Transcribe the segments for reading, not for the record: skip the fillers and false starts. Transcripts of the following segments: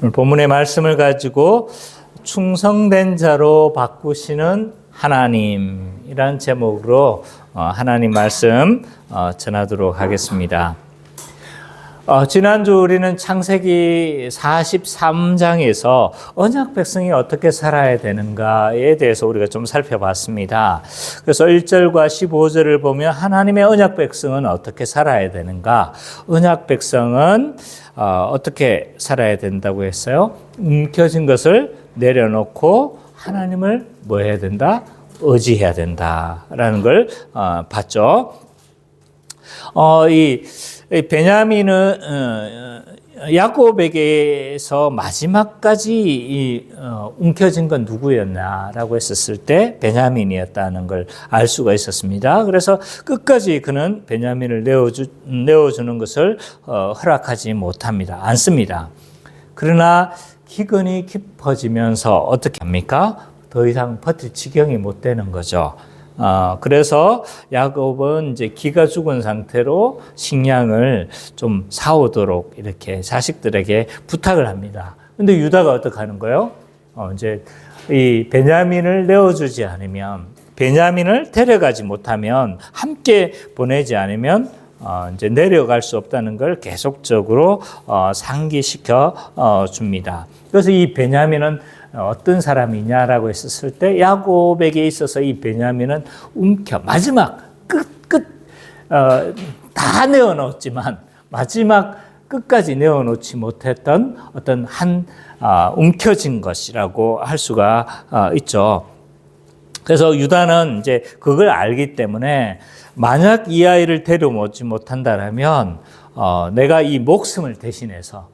오늘 본문의 말씀을 가지고 충성된 자로 바꾸시는 하나님이란 제목으로 하나님 말씀 전하도록 하겠습니다. 지난주 우리는 창세기 43장에서 언약 백성이 어떻게 살아야 되는가에 대해서 우리가 좀 살펴봤습니다. 그래서 1절과 15절을 보면 하나님의 언약 백성은 어떻게 살아야 되는가? 언약 백성은 어떻게 살아야 된다고 했어요? 움켜진 것을 내려놓고 하나님을 뭐 해야 된다? 의지해야 된다라는 걸 봤죠. 이 베냐민은 야곱에게서 마지막까지 움켜진 건 누구였냐라고 했었을 때 베냐민이었다는 걸 알 수가 있었습니다. 그래서 끝까지 그는 베냐민을 내어주는 것을 허락하지 못합니다. 않습니다. 그러나 기근이 깊어지면서 어떻게 합니까? 더 이상 버틸 지경이 못 되는 거죠. 그래서 야곱은 이제 기가 죽은 상태로 식량을 좀 사오도록 이렇게 자식들에게 부탁을 합니다. 근데 유다가 어떻게 하는 거예요? 이제 이 베냐민을 내어주지 않으면, 베냐민을 데려가지 못하면, 함께 보내지 않으면 이제 내려갈 수 없다는 걸 계속적으로 상기시켜 줍니다. 그래서 이 베냐민은 어떤 사람이냐라고 했었을 때 야곱에게 있어서 이 베냐민은 마지막 다 내어놓았지만 마지막 끝까지 내어놓지 못했던 어떤 움켜진 것이라고 할 수가 있죠. 그래서 유다는 이제 그걸 알기 때문에 만약 이 아이를 데려오지 못한다면 내가 이 목숨을 대신해서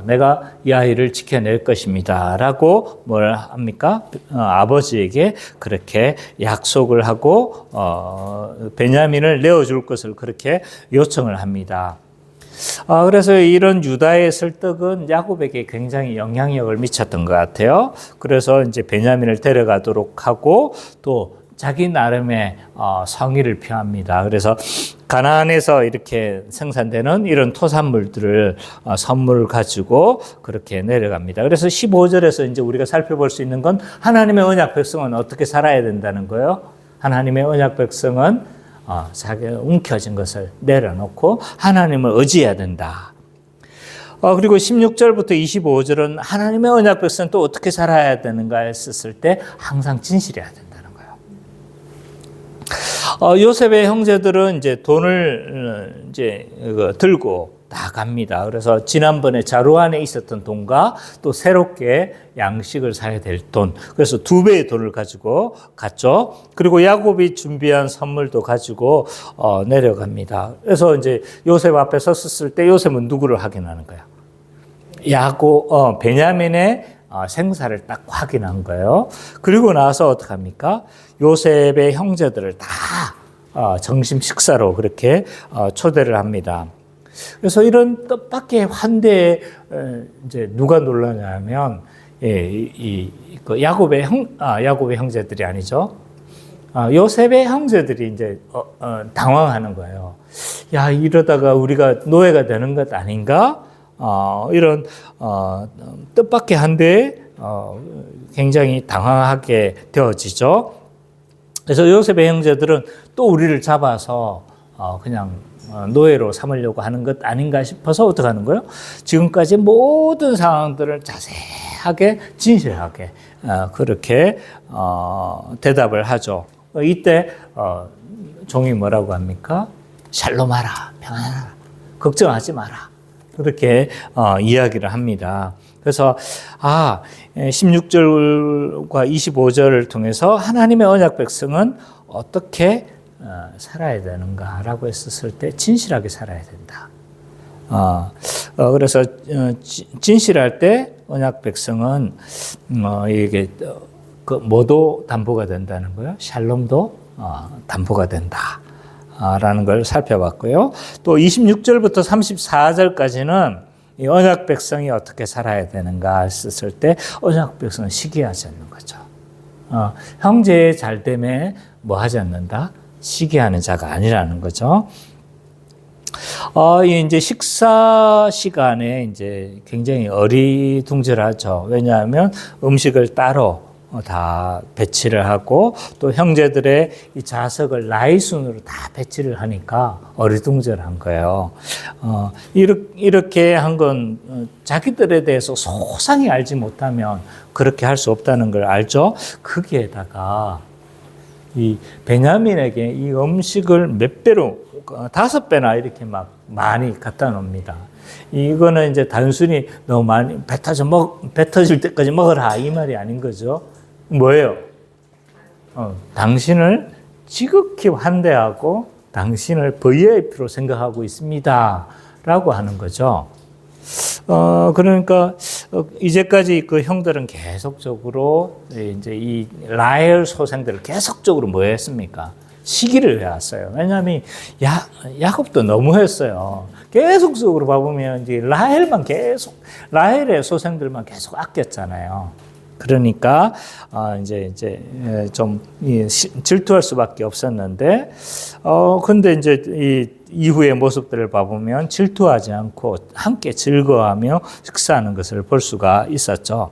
내가 이 아이를 지켜낼 것입니다. 라고 뭘 합니까? 아버지에게 그렇게 약속을 하고, 베냐민을 내어줄 것을 그렇게 요청을 합니다. 그래서 이런 유다의 설득은 야곱에게 굉장히 영향력을 미쳤던 것 같아요. 그래서 이제 베냐민을 데려가도록 하고 또 자기 나름의 성의를 표합니다. 그래서 가나안에서 이렇게 생산되는 이런 토산물들을 선물을 가지고 그렇게 내려갑니다. 그래서 15절에서 이제 우리가 살펴볼 수 있는 건 하나님의 언약 백성은 어떻게 살아야 된다는 거예요. 하나님의 언약 백성은 자기가 움켜진 것을 내려놓고 하나님을 의지해야 된다. 그리고 16절부터 25절은 하나님의 언약 백성은 또 어떻게 살아야 되는가 했었을 때 항상 진실해야 된다는 거예요. 요셉의 형제들은 이제 돈을 이제 들고 나갑니다. 그래서 지난번에 자루 안에 있었던 돈과 또 새롭게 양식을 사야 될 돈, 그래서 2배의 돈을 가지고 갔죠. 그리고 야곱이 준비한 선물도 가지고 내려갑니다. 그래서 이제 요셉 앞에 섰을 때 요셉은 누구를 확인하는 거야? 베냐민의 생사를 딱 확인한 거예요. 그리고 나서 어떻게 합니까? 요셉의 형제들을 다 점심 식사로 그렇게 초대를 합니다. 그래서 이런 뜻밖의 환대에 이제 누가 놀라냐면 야곱의 형제들이 아니죠. 요셉의 형제들이 이제 당황하는 거예요. 야, 이러다가 우리가 노예가 되는 것 아닌가? 이런 뜻밖의 한데에 굉장히 당황하게 되어지죠. 그래서 요셉의 형제들은 또 우리를 잡아서 그냥 노예로 삼으려고 하는 것 아닌가 싶어서 어떻게 하는 거예요? 지금까지 모든 상황들을 자세하게 진실하게 그렇게 대답을 하죠. 이때 종이 뭐라고 합니까? 샬롬하라, 평안하라, 걱정하지 마라. 그렇게 이야기를 합니다. 그래서 16절과 25절을 통해서 하나님의 언약 백성은 어떻게 살아야 되는가라고 했었을 때 진실하게 살아야 된다. 그래서 진실할 때 언약 백성은 이게 뭐도 담보가 된다는 거예요. 샬롬도 담보가 된다. 라는 걸 살펴봤고요. 또 26절부터 34절까지는 이 언약 백성이 어떻게 살아야 되는가 했을 때 언약 백성은 시기하지 않는 거죠. 형제의 잘됨에 뭐 하지 않는다? 시기하는 자가 아니라는 거죠. 이 이제 식사 시간에 이제 굉장히 어리둥절하죠. 왜냐하면 음식을 따로 다 배치를 하고 또 형제들의 이 자석을 나이 순으로 다 배치를 하니까 어리둥절한 거예요. 이렇게 한 건 자기들에 대해서 소상히 알지 못하면 그렇게 할 수 없다는 걸 알죠. 거기에다가 이 베냐민에게 이 음식을 몇 배로 5배나 이렇게 막 많이 갖다 놉니다. 이거는 이제 단순히 너무 많이 배 터질 때까지 먹어라 이 말이 아닌 거죠. 뭐예요? 당신을 지극히 환대하고 당신을 VIP로 생각하고 있습니다. 라고 하는 거죠. 그러니까 이제까지 그 형들은 계속적으로 이제 이 라헬 소생들을 계속적으로 뭐 했습니까? 시기를 해왔어요. 왜냐하면 야곱도 너무했어요. 계속적으로 봐보면 이제 라헬의 소생들만 계속 아꼈잖아요. 그러니까 이제 좀 질투할 수밖에 없었는데, 근데 이제 이 이후의 모습들을 봐보면 질투하지 않고 함께 즐거워하며 식사하는 것을 볼 수가 있었죠.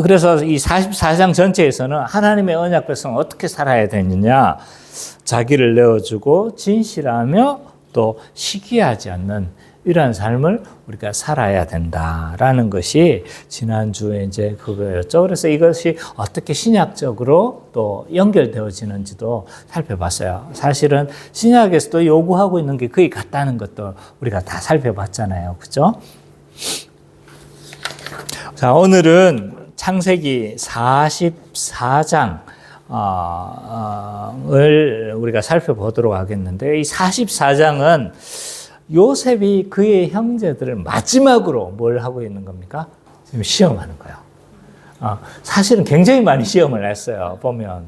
그래서 이 44장 전체에서는 하나님의 언약 백성은 어떻게 살아야 되느냐, 자기를 내어주고 진실하며 또 시기하지 않는 이러한 삶을 우리가 살아야 된다라는 것이 지난주에 이제 그거였죠. 그래서 이것이 어떻게 신약적으로 또 연결되어지는지도 살펴봤어요. 사실은 신약에서도 요구하고 있는 게 거의 같다는 것도 우리가 다 살펴봤잖아요. 그죠? 자, 오늘은 창세기 44장 을 우리가 살펴보도록 하겠는데, 이 44장은 요셉이 그의 형제들을 마지막으로 뭘 하고 있는 겁니까? 지금 시험하는 거예요. 사실은 굉장히 많이 시험을 했어요, 보면.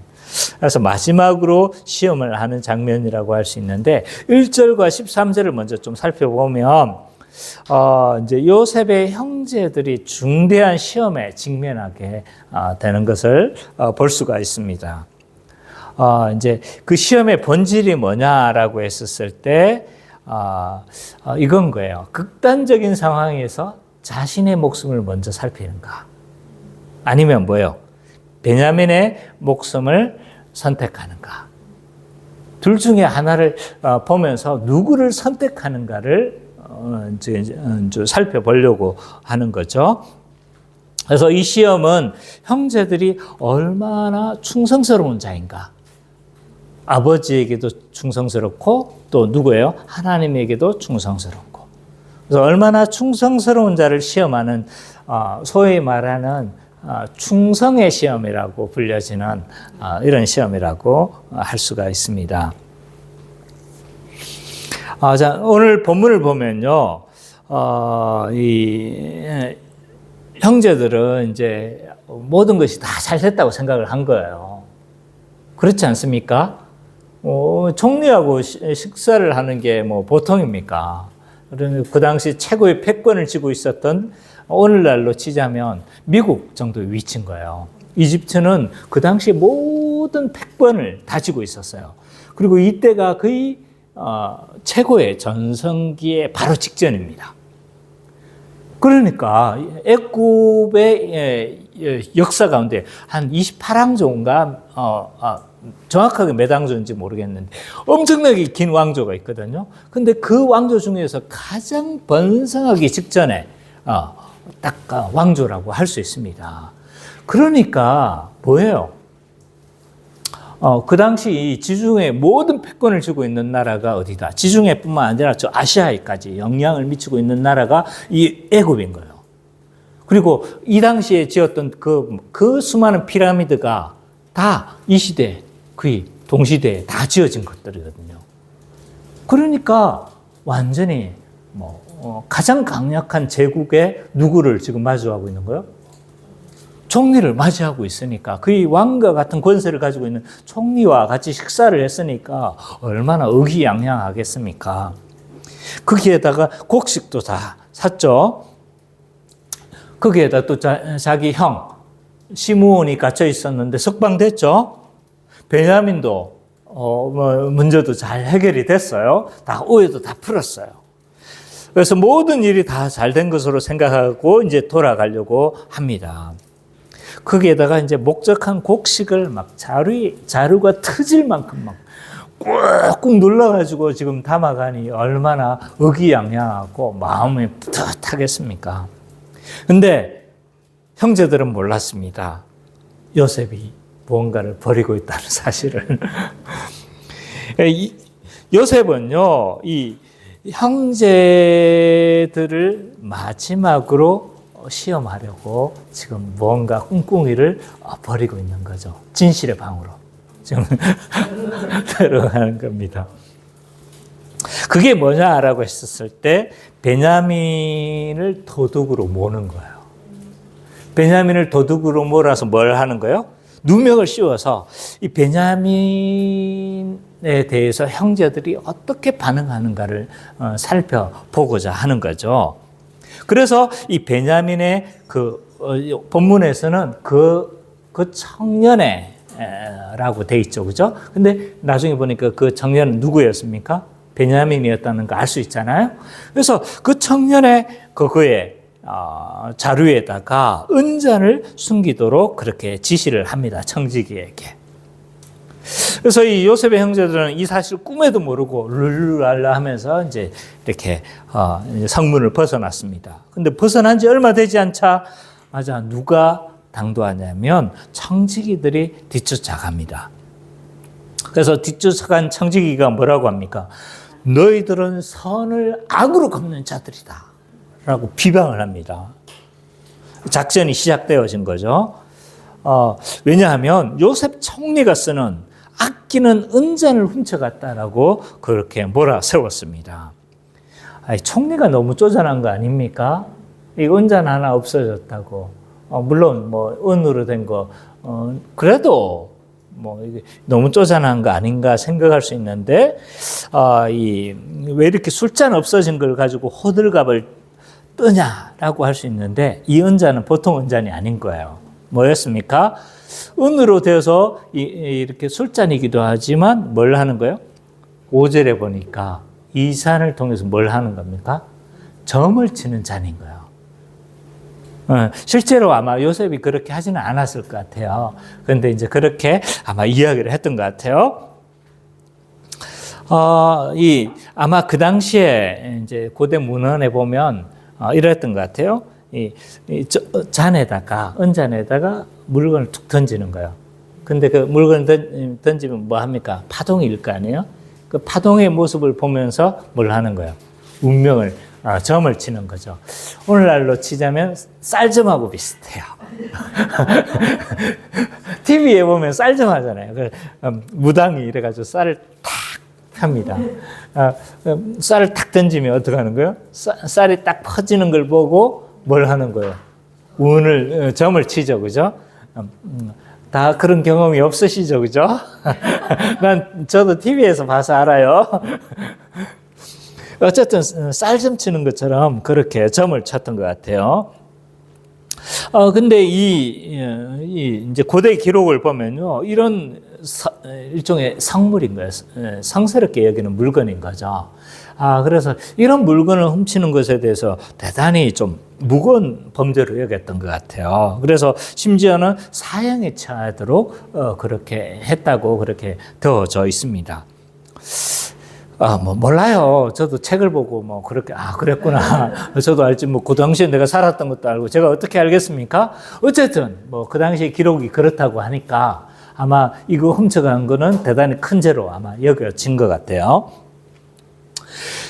그래서 마지막으로 시험을 하는 장면이라고 할 수 있는데, 1절과 13절을 먼저 좀 살펴보면, 이제 요셉의 형제들이 중대한 시험에 직면하게 되는 것을 볼 수가 있습니다. 이제 그 시험의 본질이 뭐냐라고 했었을 때, 이건 거예요. 극단적인 상황에서 자신의 목숨을 먼저 살피는가? 아니면 뭐예요? 베냐민의 목숨을 선택하는가? 둘 중에 하나를 보면서 누구를 선택하는가를 이제 살펴보려고 하는 거죠. 그래서 이 시험은 형제들이 얼마나 충성스러운 자인가? 아버지에게도 충성스럽고 또 누구예요? 하나님에게도 충성스럽고. 그래서 얼마나 충성스러운 자를 시험하는 소위 말하는 충성의 시험이라고 불려지는 이런 시험이라고 할 수가 있습니다. 자, 오늘 본문을 보면요, 이 형제들은 이제 모든 것이 다 잘 됐다고 생각을 한 거예요. 그렇지 않습니까? 총리하고 식사를 하는 게 뭐 보통입니까? 그 당시 최고의 패권을 쥐고 있었던, 오늘날로 치자면 미국 정도의 위치인 거예요. 이집트는 그 당시 모든 패권을 다 쥐고 있었어요. 그리고 이때가 거의 최고의 전성기의 바로 직전입니다. 그러니까 애굽의 역사 가운데 한 28왕 정도가 정확하게 몇 왕조인지 모르겠는데 엄청나게 긴 왕조가 있거든요. 근데 그 왕조 중에서 가장 번성하기 직전에 딱 왕조라고 할 수 있습니다. 그러니까 뭐예요? 그 당시 지중해 모든 패권을 쥐고 있는 나라가 어디다? 지중해뿐만 아니라 저 아시아에까지 영향을 미치고 있는 나라가 이 애굽인 거예요. 그리고 이 당시에 지었던 그 수많은 피라미드가 다 이 시대, 거의 동시대에 다 지어진 것들이거든요. 그러니까 완전히 가장 강력한 제국의 누구를 지금 마주하고 있는 거예요? 총리를 맞이하고 있으니까, 그의 왕과 같은 권세를 가지고 있는 총리와 같이 식사를 했으니까 얼마나 의기양양하겠습니까? 거기에다가 곡식도 다 샀죠. 거기에다 또 자기 형 시므온이 갇혀 있었는데 석방됐죠. 베냐민도 문제도 잘 해결이 됐어요. 다 오해도 다 풀었어요. 그래서 모든 일이 다 잘 된 것으로 생각하고 이제 돌아가려고 합니다. 거기에다가 이제 목적한 곡식을 막 자루가 터질 만큼 막 꾹꾹 눌러가지고 지금 담아가니 얼마나 의기양양하고 마음이 뿌듯하겠습니까? 근데 형제들은 몰랐습니다. 요셉이 무언가를 버리고 있다는 사실을. 요셉은요, 이 형제들을 마지막으로 시험하려고 지금 무언가 꿍꿍이를 버리고 있는 거죠. 진실의 방으로 지금 들어가는 겁니다. 그게 뭐냐라고 했었을 때 베냐민을 도둑으로 모는 거예요. 베냐민을 도둑으로 몰아서 뭘 하는 거예요? 누명을 씌워서 이 베냐민에 대해서 형제들이 어떻게 반응하는가를 살펴보고자 하는 거죠. 그래서 이 베냐민의 본문에서는 그 청년애라고 돼 있죠. 그죠? 근데 나중에 보니까 그 청년은 누구였습니까? 베냐민이었다는 거 알 수 있잖아요. 그래서 그 청년의 그의 자루에다가 은잔을 숨기도록 그렇게 지시를 합니다. 청지기에게. 그래서 이 요셉의 형제들은 이 사실 꿈에도 모르고 룰루랄라 하면서 이제 이렇게 성문을 벗어났습니다. 근데 벗어난 지 얼마 되지 않자 누가 당도하냐면 청지기들이 뒤쫓아갑니다. 그래서 뒤쫓아간 청지기가 뭐라고 합니까? 너희들은 선을 악으로 갚는 자들이다 라고 비방을 합니다. 작전이 시작되어진 거죠. 왜냐하면 요셉 총리가 쓰는 아끼는 은잔을 훔쳐갔다라고 그렇게 몰아세웠습니다. 총리가 너무 쪼잔한 거 아닙니까? 이 은잔 하나 없어졌다고. 물론 뭐 은으로 된 거 그래도 뭐 이게 너무 쪼잔한 거 아닌가 생각할 수 있는데 왜 이렇게 술잔 없어진 걸 가지고 호들갑을 뜨냐라고 할 수 있는데 이 은잔은 보통 은잔이 아닌 거예요. 뭐였습니까? 은으로 되어서 이렇게 술잔이기도 하지만 뭘 하는 거예요? 5절에 보니까 이 잔을 통해서 뭘 하는 겁니까? 점을 치는 잔인 거예요. 실제로 아마 요셉이 그렇게 하지는 않았을 것 같아요. 그런데 이제 그렇게 아마 이야기를 했던 것 같아요. 아마 그 당시에 이제 고대 문헌에 보면 이랬던 것 같아요. 잔에다가, 은잔에다가 물건을 툭 던지는 거예요. 근데 그 물건을 던지면 뭐 합니까? 파동이 일 거 아니에요? 그 파동의 모습을 보면서 뭘 하는 거예요? 운명을, 점을 치는 거죠. 오늘날로 치자면 쌀점하고 비슷해요. TV에 보면 쌀점 하잖아요. 무당이 이래가지고 쌀을 탁 팝니다. 쌀을 탁 던지면 어떻게 하는 거예요? 쌀이 딱 퍼지는 걸 보고 뭘 하는 거예요? 점을 치죠, 그죠? 다 그런 경험이 없으시죠, 그죠? 저도 TV에서 봐서 알아요. 어쨌든 쌀점 치는 것처럼 그렇게 점을 쳤던 것 같아요. 근데 이제 고대 기록을 보면요, 이런 일종의 성물인 거예요. 성스럽게 여기는 물건인 거죠. 그래서 이런 물건을 훔치는 것에 대해서 대단히 좀 무거운 범죄로 여겼던 것 같아요. 그래서 심지어는 사형에 처하도록 그렇게 했다고 그렇게 되어져 있습니다. 몰라요. 저도 책을 보고 그렇게, 그랬구나. 저도 알지, 그 당시에 내가 살았던 것도 알고, 제가 어떻게 알겠습니까? 어쨌든, 그 당시에 기록이 그렇다고 하니까 아마 이거 훔쳐간 거는 대단히 큰 죄로 아마 여겨진 것 같아요.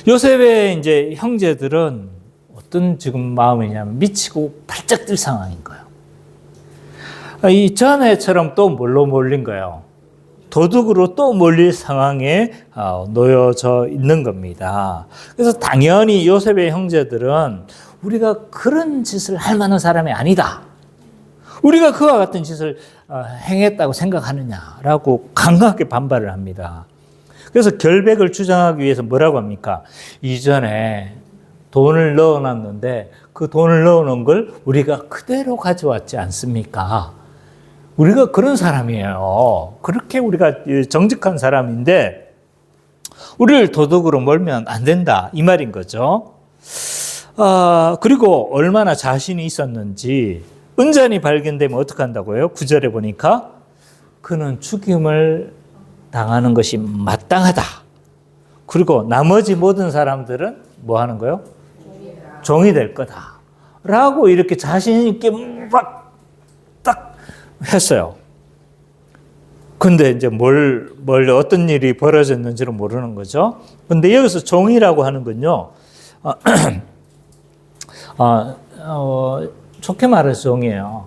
요셉의 이제 형제들은 어떤 지금 마음이냐면 미치고 발작 뛸 상황인 거예요. 이 전에처럼 또 뭘로 몰린 거예요? 도둑으로 또 몰릴 상황에 놓여져 있는 겁니다. 그래서 당연히 요셉의 형제들은 우리가 그런 짓을 할 만한 사람이 아니다. 우리가 그와 같은 짓을 행했다고 생각하느냐라고 강하게 반발을 합니다. 그래서 결백을 주장하기 위해서 뭐라고 합니까? 이전에 돈을 넣어놨는데 그 돈을 넣어놓은 걸 우리가 그대로 가져왔지 않습니까? 우리가 그런 사람이에요. 그렇게 우리가 정직한 사람인데 우리를 도덕으로 몰면 안 된다 이 말인 거죠. 그리고 얼마나 자신이 있었는지 은잔이 발견되면 어떻게 한다고요? 9절에 보니까 그는 죽임을 당하는 것이 마땅하다. 그리고 나머지 모든 사람들은 뭐 하는 거예요? 종이 될 거다. 라고 이렇게 자신 있게 막 딱 했어요. 근데 이제 어떤 일이 벌어졌는지를 모르는 거죠. 근데 여기서 종이라고 하는 건요, 좋게 말해서 종이에요.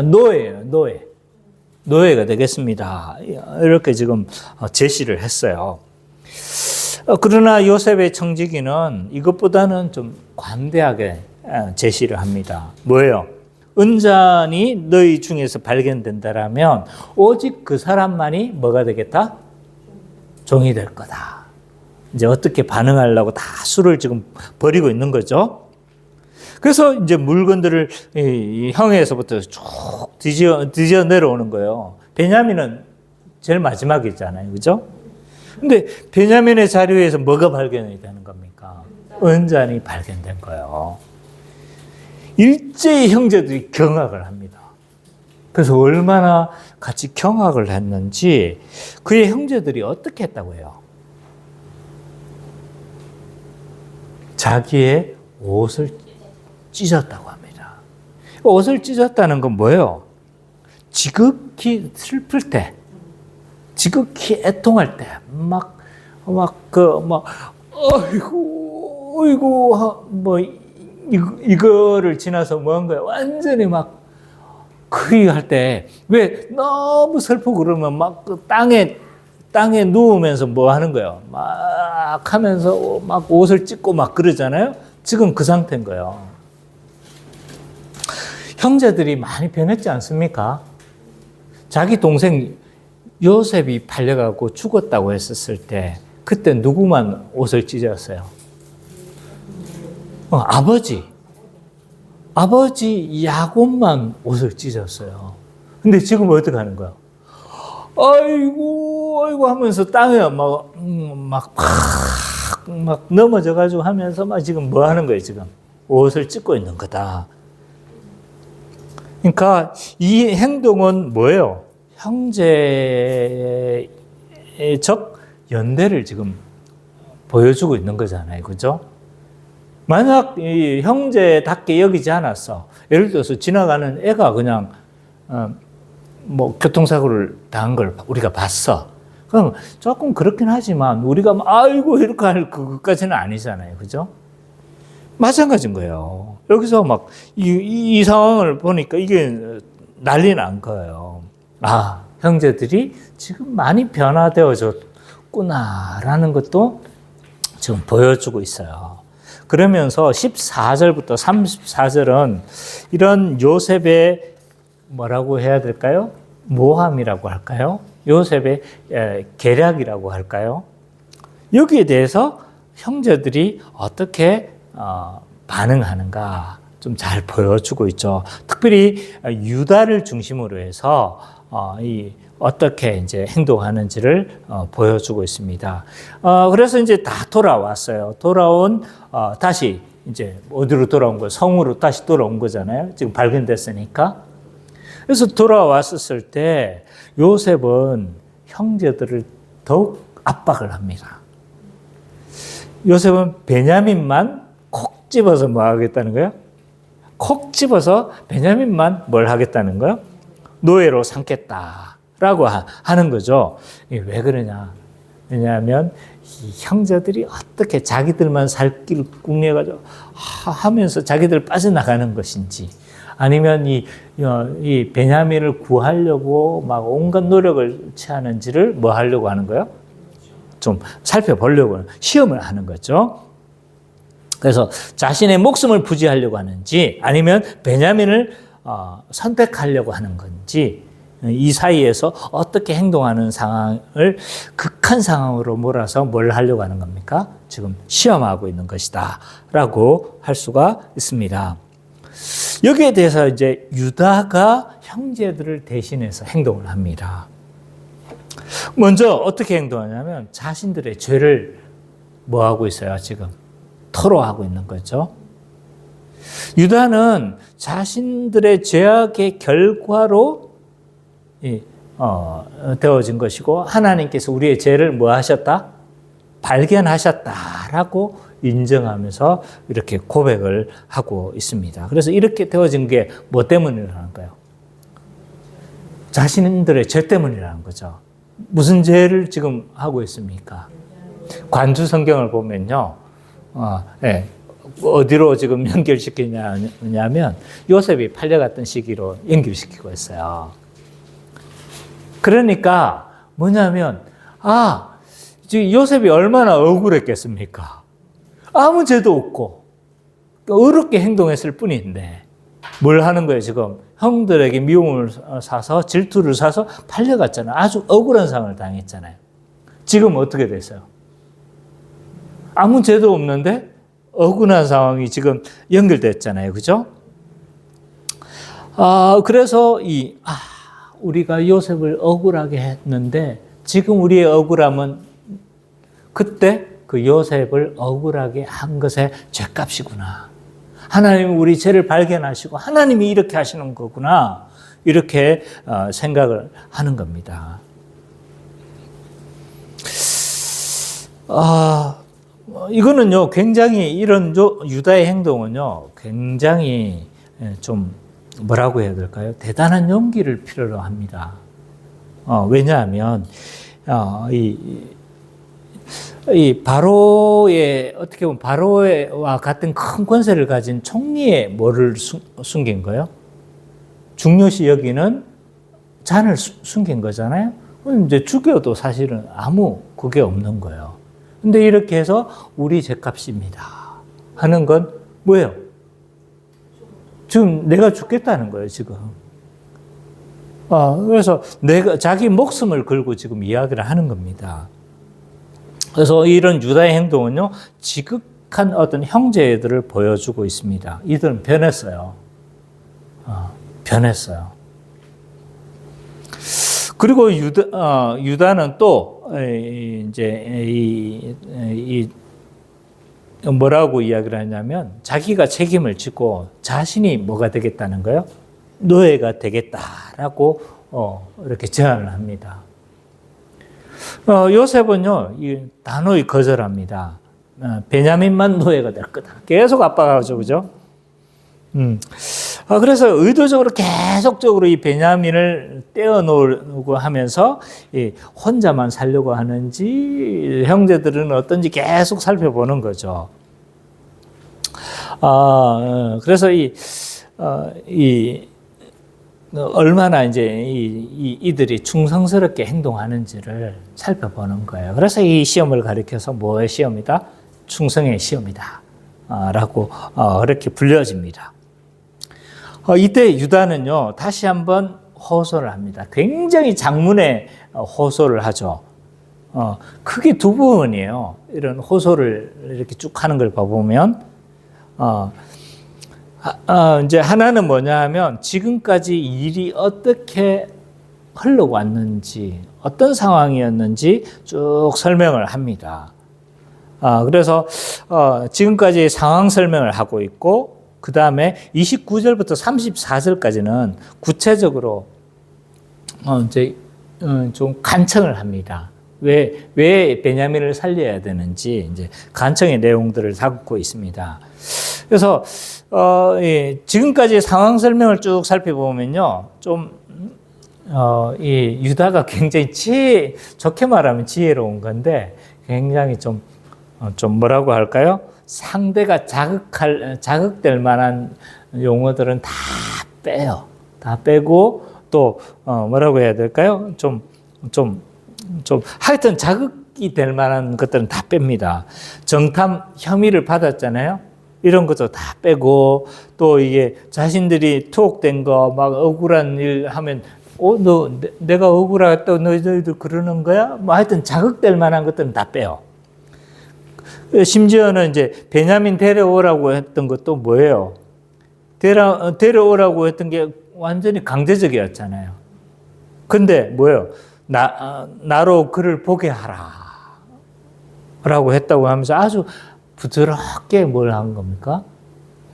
노예예요, 노예. 노예가 되겠습니다. 이렇게 지금 제시를 했어요. 그러나 요셉의 청지기는 이것보다는 좀 관대하게 제시를 합니다. 뭐예요? 은잔이 너희 중에서 발견된다라면 오직 그 사람만이 뭐가 되겠다? 종이 될 거다. 이제 어떻게 반응하려고 다 수를 지금 벌이고 있는 거죠. 그래서 이제 물건들을 이 형에서부터 쭉 뒤져 내려오는 거예요. 베냐민은 제일 마지막에 있잖아요. 그죠? 근데 베냐민의 자료에서 뭐가 발견이 되는 겁니까? 은잔이 발견된 거예요. 일제히 형제들이 경악을 합니다. 그래서 얼마나 같이 경악을 했는지 그의 형제들이 어떻게 했다고 해요? 자기의 옷을 찢었다고 합니다. 옷을 찢었다는 건 뭐예요? 지극히 슬플 때, 지극히 애통할 때, 이거를 지나서 뭐 한 거예요? 완전히 막, 할 때, 왜 너무 슬프고 그러면 막 그 땅에 누우면서 뭐 하는 거예요? 막 하면서 막 옷을 찢고 막 그러잖아요? 지금 그 상태인 거예요. 형제들이 많이 변했지 않습니까? 자기 동생 요셉이 팔려가고 죽었다고 했었을 때, 그때 누구만 옷을 찢었어요? 아버지 야곱만 옷을 찢었어요. 근데 지금 어떻게 하는 거야? 아이고 하면서 땅에 막 넘어져가지고 하면서 막 지금 뭐 하는 거예요, 지금? 옷을 찢고 있는 거다. 그러니까 이 행동은 뭐예요? 형제적 연대를 지금 보여주고 있는 거잖아요. 그죠? 만약 이 형제답게 여기지 않았어. 예를 들어서 지나가는 애가 그냥 교통사고를 당한 걸 우리가 봤어. 그럼 조금 그렇긴 하지만 우리가 아이고 이렇게 할 그것까지는 아니잖아요. 그죠? 마찬가지인 거예요. 여기서 막 이 상황을 보니까 이게 난리 난 거예요. 형제들이 지금 많이 변화되어졌구나라는 것도 지금 보여주고 있어요. 그러면서 14절부터 34절은 이런 요셉의 뭐라고 해야 될까요? 모함이라고 할까요? 요셉의 계략이라고 할까요? 여기에 대해서 형제들이 어떻게 반응하는가 좀 잘 보여주고 있죠. 특별히 유다를 중심으로 해서 어떻게 이제 행동하는지를 보여주고 있습니다. 그래서 이제 다 돌아왔어요. 다시 이제 어디로 돌아온 거예요? 성으로 다시 돌아온 거잖아요. 지금 발견됐으니까. 그래서 돌아왔었을 때 요셉은 형제들을 더욱 압박을 합니다. 요셉은 베냐민만 콕 집어서 뭐 하겠다는 거예요? 콕 집어서 베냐민만 뭘 하겠다는 거예요? 노예로 삼겠다라고 하는 거죠. 왜 그러냐? 왜냐하면 이 형제들이 어떻게 자기들만 살 길 궁리해가지고 하면서 자기들 빠져나가는 것인지, 아니면 이 베냐민을 구하려고 막 온갖 노력을 취하는지를 뭐 하려고 하는 거예요? 좀 살펴보려고 시험을 하는 거죠. 그래서 자신의 목숨을 부지하려고 하는지, 아니면 베냐민을 선택하려고 하는 건지, 이 사이에서 어떻게 행동하는 상황을 극한 상황으로 몰아서 뭘 하려고 하는 겁니까? 지금 시험하고 있는 것이다 라고 할 수가 있습니다. 여기에 대해서 이제 유다가 형제들을 대신해서 행동을 합니다. 먼저 어떻게 행동하냐면 자신들의 죄를 뭐 하고 있어요? 지금 토로하고 있는 거죠. 유다는 자신들의 죄악의 결과로 되어진 것이고 하나님께서 우리의 죄를 뭐 하셨다? 발견하셨다라고 인정하면서 이렇게 고백을 하고 있습니다. 그래서 이렇게 되어진 게 뭐 때문이라는 거예요? 자신들의 죄 때문이라는 거죠. 무슨 죄를 지금 하고 있습니까? 관주 성경을 보면요. 어디로 지금 연결시키냐면 요셉이 팔려갔던 시기로 연결시키고 있어요. 그러니까 뭐냐면 지금 요셉이 얼마나 억울했겠습니까? 아무 죄도 없고 어렵게 행동했을 뿐인데 뭘 하는 거예요 지금? 형들에게 미움을 사서 질투를 사서 팔려갔잖아요. 아주 억울한 상황을 당했잖아요. 지금 어떻게 됐어요? 아무 죄도 없는데 억울한 상황이 지금 연결됐잖아요. 그죠? 그래서 우리가 요셉을 억울하게 했는데 지금 우리의 억울함은 그때 그 요셉을 억울하게 한 것의 죄값이구나. 하나님은 우리 죄를 발견하시고 하나님이 이렇게 하시는 거구나. 이렇게 생각을 하는 겁니다. 이거는요, 굉장히 이런 유다의 행동은요, 굉장히 좀 뭐라고 해야 될까요? 대단한 용기를 필요로 합니다. 왜냐하면 이 바로의 어떻게 보면 바로와 같은 큰 권세를 가진 총리의 뭐를 숨긴 거예요? 중요시 여기는 잔을 숨긴 거잖아요. 이제 죽여도 사실은 아무 그게 없는 거예요. 근데 이렇게 해서 우리 죄값입니다 하는 건 뭐예요? 지금 내가 죽겠다는 거예요, 지금. 그래서 자기 목숨을 걸고 지금 이야기를 하는 겁니다. 그래서 이런 유다의 행동은요, 지극한 어떤 형제들을 보여주고 있습니다. 이들은 변했어요. 변했어요. 그리고 유다는 또 이제 뭐라고 이야기를 하냐면 자기가 책임을 지고 자신이 뭐가 되겠다는 거예요? 노예가 되겠다라고 이렇게 제안을 합니다. 요셉은요, 단호히 거절합니다. 베냐민만 노예가 될 거다. 계속 압박하죠, 그죠? 그래서 의도적으로 계속적으로 이 베냐민을 떼어놓으려고 하면서 혼자만 살려고 하는지 형제들은 어떤지 계속 살펴보는 거죠. 그래서 얼마나 이제 이들이 충성스럽게 행동하는지를 살펴보는 거예요. 그래서 이 시험을 가리켜서 뭐의 시험이다? 충성의 시험이다. 라고 그렇게 불려집니다. 이때 유다는요, 다시 한번 호소를 합니다. 굉장히 장문의 호소를 하죠. 크게 두 부분이에요. 이런 호소를 이렇게 쭉 하는 걸 봐보면, 이제 하나는 뭐냐 하면 지금까지 일이 어떻게 흘러왔는지, 어떤 상황이었는지 쭉 설명을 합니다. 그래서 지금까지 상황 설명을 하고 있고, 그 다음에 29절부터 34절까지는 구체적으로 이제 좀 간청을 합니다. 왜 베냐민을 살려야 되는지 이제 간청의 내용들을 담고 있습니다. 그래서 지금까지 상황 설명을 쭉 살펴보면요, 이 유다가 굉장히 좋게 말하면 지혜로운 건데, 굉장히 좀 뭐라고 할까요? 상대가 자극될 만한 용어들은 다 빼요. 다 빼고, 또, 뭐라고 해야 될까요? 하여튼 자극이 될 만한 것들은 다 뺍니다. 정탐 혐의를 받았잖아요. 이런 것도 다 빼고, 또 이게 자신들이 투옥된 거, 막 억울한 일 하면, 내가 억울하다, 너희들 그러는 거야? 뭐 하여튼 자극될 만한 것들은 다 빼요. 심지어는 이제 베냐민 데려오라고 했던 것도 뭐예요? 데려오라고 했던 게 완전히 강제적이었잖아요. 근데 뭐예요? 나로 그를 보게 하라. 라고 했다고 하면서 아주 부드럽게 뭘 한 겁니까?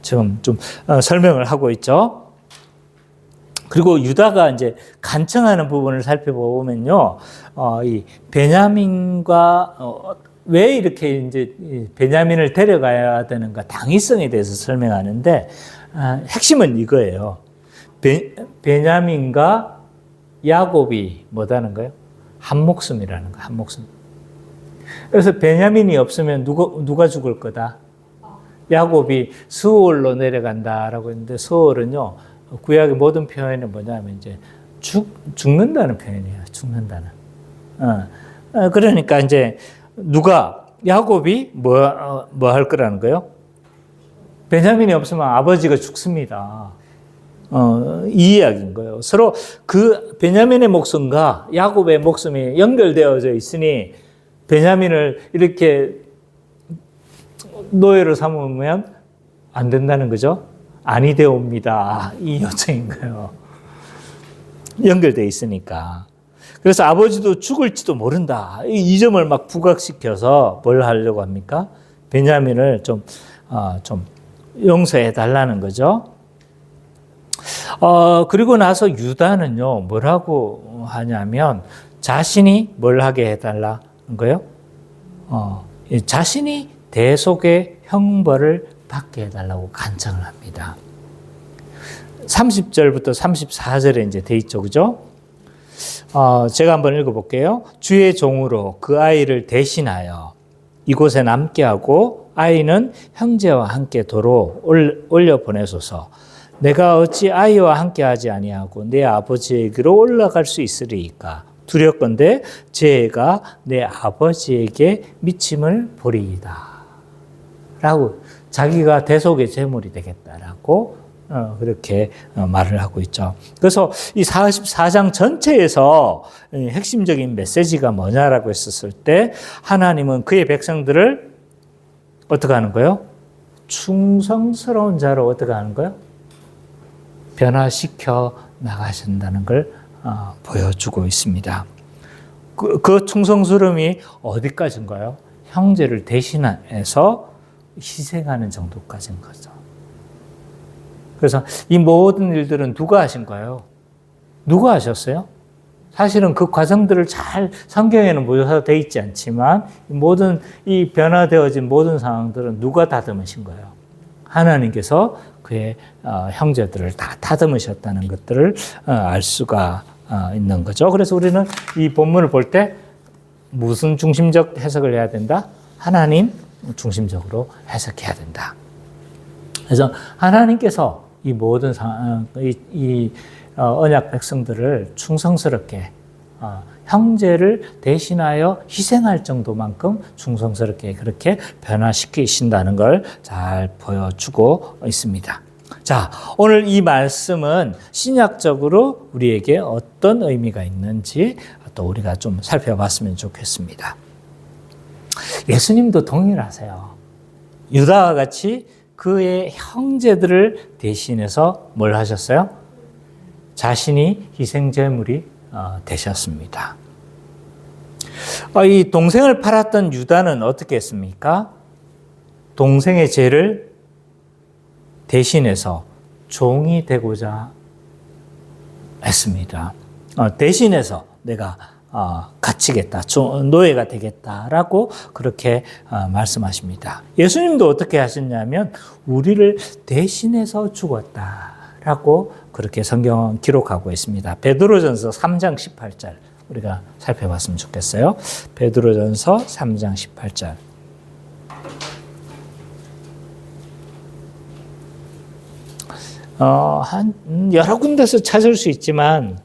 지금 좀 설명을 하고 있죠. 그리고 유다가 이제 간청하는 부분을 살펴보면요, 이 베냐민과 왜 이렇게 이제 베냐민을 데려가야 되는가 당위성에 대해서 설명하는데 핵심은 이거예요. 베냐민과 야곱이 뭐다는 거예요? 한 목숨이라는 거, 한 목숨. 그래서 베냐민이 없으면 누가 죽을 거다? 야곱이 스올로 내려간다라고 했는데 스올은요, 구약의 모든 표현은 뭐냐면 이제 죽는다는 표현이에요. 죽는다는. 그러니까 이제 야곱이 뭐 할 거라는 거예요? 베냐민이 없으면 아버지가 죽습니다. 이 이야기인 거예요. 서로 그 베냐민의 목숨과 야곱의 목숨이 연결되어져 있으니 베냐민을 이렇게 노예로 삼으면 안 된다는 거죠. 아니 되옵니다. 이 요청인 거예요. 연결되어 있으니까. 그래서 아버지도 죽을지도 모른다. 이 점을 막 부각시켜서 뭘 하려고 합니까? 베냐민을 좀 용서해 달라는 거죠. 그리고 나서 유다는요, 뭐라고 하냐면 자신이 뭘 하게 해달라는 거예요? 자신이 대속의 형벌을 받게 해달라고 간청을 합니다. 30절부터 34절에 이제 돼 있죠, 그죠? 제가 한번 읽어볼게요. 주의 종으로 그 아이를 대신하여 이곳에 남게 하고 아이는 형제와 함께 도로 올려 보내소서. 내가 어찌 아이와 함께 하지 아니하고 내 아버지에게로 올라갈 수 있으리이까. 두렵건대 죄가 내 아버지에게 미침을 보리이다. 라고 자기가 대속의 제물이 되겠다라고 그렇게 말을 하고 있죠. 그래서 이 44장 전체에서 핵심적인 메시지가 뭐냐라고 했었을 때 하나님은 그의 백성들을 어떻게 하는 거예요? 충성스러운 자로 어떻게 하는 거예요? 변화시켜 나가신다는 걸 보여주고 있습니다. 그 충성스러움이 어디까지인가요? 형제를 대신해서 희생하는 정도까지인 거죠. 그래서 이 모든 일들은 누가 하신 거예요? 누가 하셨어요? 사실은 그 과정들을 잘 성경에는 묘사되어 있지 않지만 모든 이 변화되어진 모든 상황들은 누가 다듬으신 거예요? 하나님께서 그의 형제들을 다 다듬으셨다는 것들을 알 수가 있는 거죠. 그래서 우리는 이 본문을 볼 때 무슨 중심적 해석을 해야 된다? 하나님 중심적으로 해석해야 된다. 그래서 하나님께서 이 모든 언약 백성들을 충성스럽게 형제를 대신하여 희생할 정도만큼 충성스럽게 그렇게 변화시키신다는 걸 잘 보여주고 있습니다. 자, 오늘 이 말씀은 신약적으로 우리에게 어떤 의미가 있는지 또 우리가 좀 살펴봤으면 좋겠습니다. 예수님도 동일하세요. 유다와 같이 그의 형제들을 대신해서 뭘 하셨어요? 자신이 희생제물이 되셨습니다. 이 동생을 팔았던 유다는 어떻게 했습니까? 동생의 죄를 대신해서 종이 되고자 했습니다. 대신해서 내가 갇히겠다, 노예가 되겠다라고 그렇게 말씀하십니다. 예수님도 어떻게 하셨냐면 우리를 대신해서 죽었다라고 그렇게 성경은 기록하고 있습니다. 베드로전서 3장 18절 우리가 살펴봤으면 좋겠어요. 베드로전서 3장 18절. 여러 군데서 찾을 수 있지만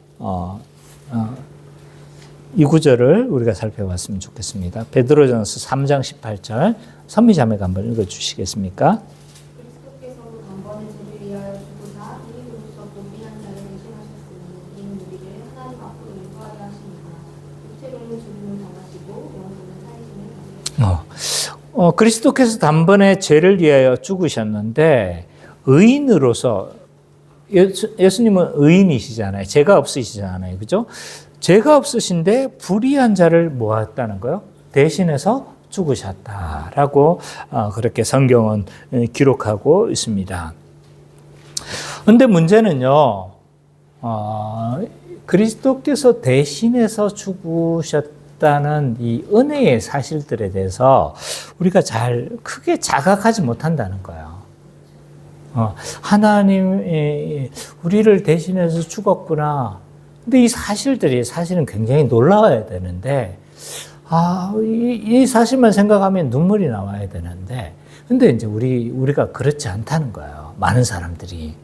이 구절을 우리가 살펴봤으면 좋겠습니다. 베드로전서 3장 18절 선미자매가 한번 읽어주시겠습니까? 그리스도께서도 단번에 저를 위하여 죽으사 이익으로서 고귀한 자를 대신하셨으니 이는 우리를 하나님 앞으로 인도하려 하시니라. 육체로는 죽음을 당하시고 영으로는 살리심을 그리스도께서 단번에 죄를 위하여 죽으셨는데 의인으로서 예수님은 의인이시잖아요. 죄가 없으시잖아요. 그죠? 죄가 없으신데 불의한 자를 모았다는 거요. 대신해서 죽으셨다라고 그렇게 성경은 기록하고 있습니다. 그런데 문제는요, 그리스도께서 대신해서 죽으셨다는 이 은혜의 사실들에 대해서 우리가 잘 크게 자각하지 못한다는 거예요. 하나님이 우리를 대신해서 죽었구나. 근데 이 사실들이 사실은 굉장히 놀라워야 되는데, 이 사실만 생각하면 눈물이 나와야 되는데, 근데 이제 우리가 그렇지 않다는 거예요. 많은 사람들이.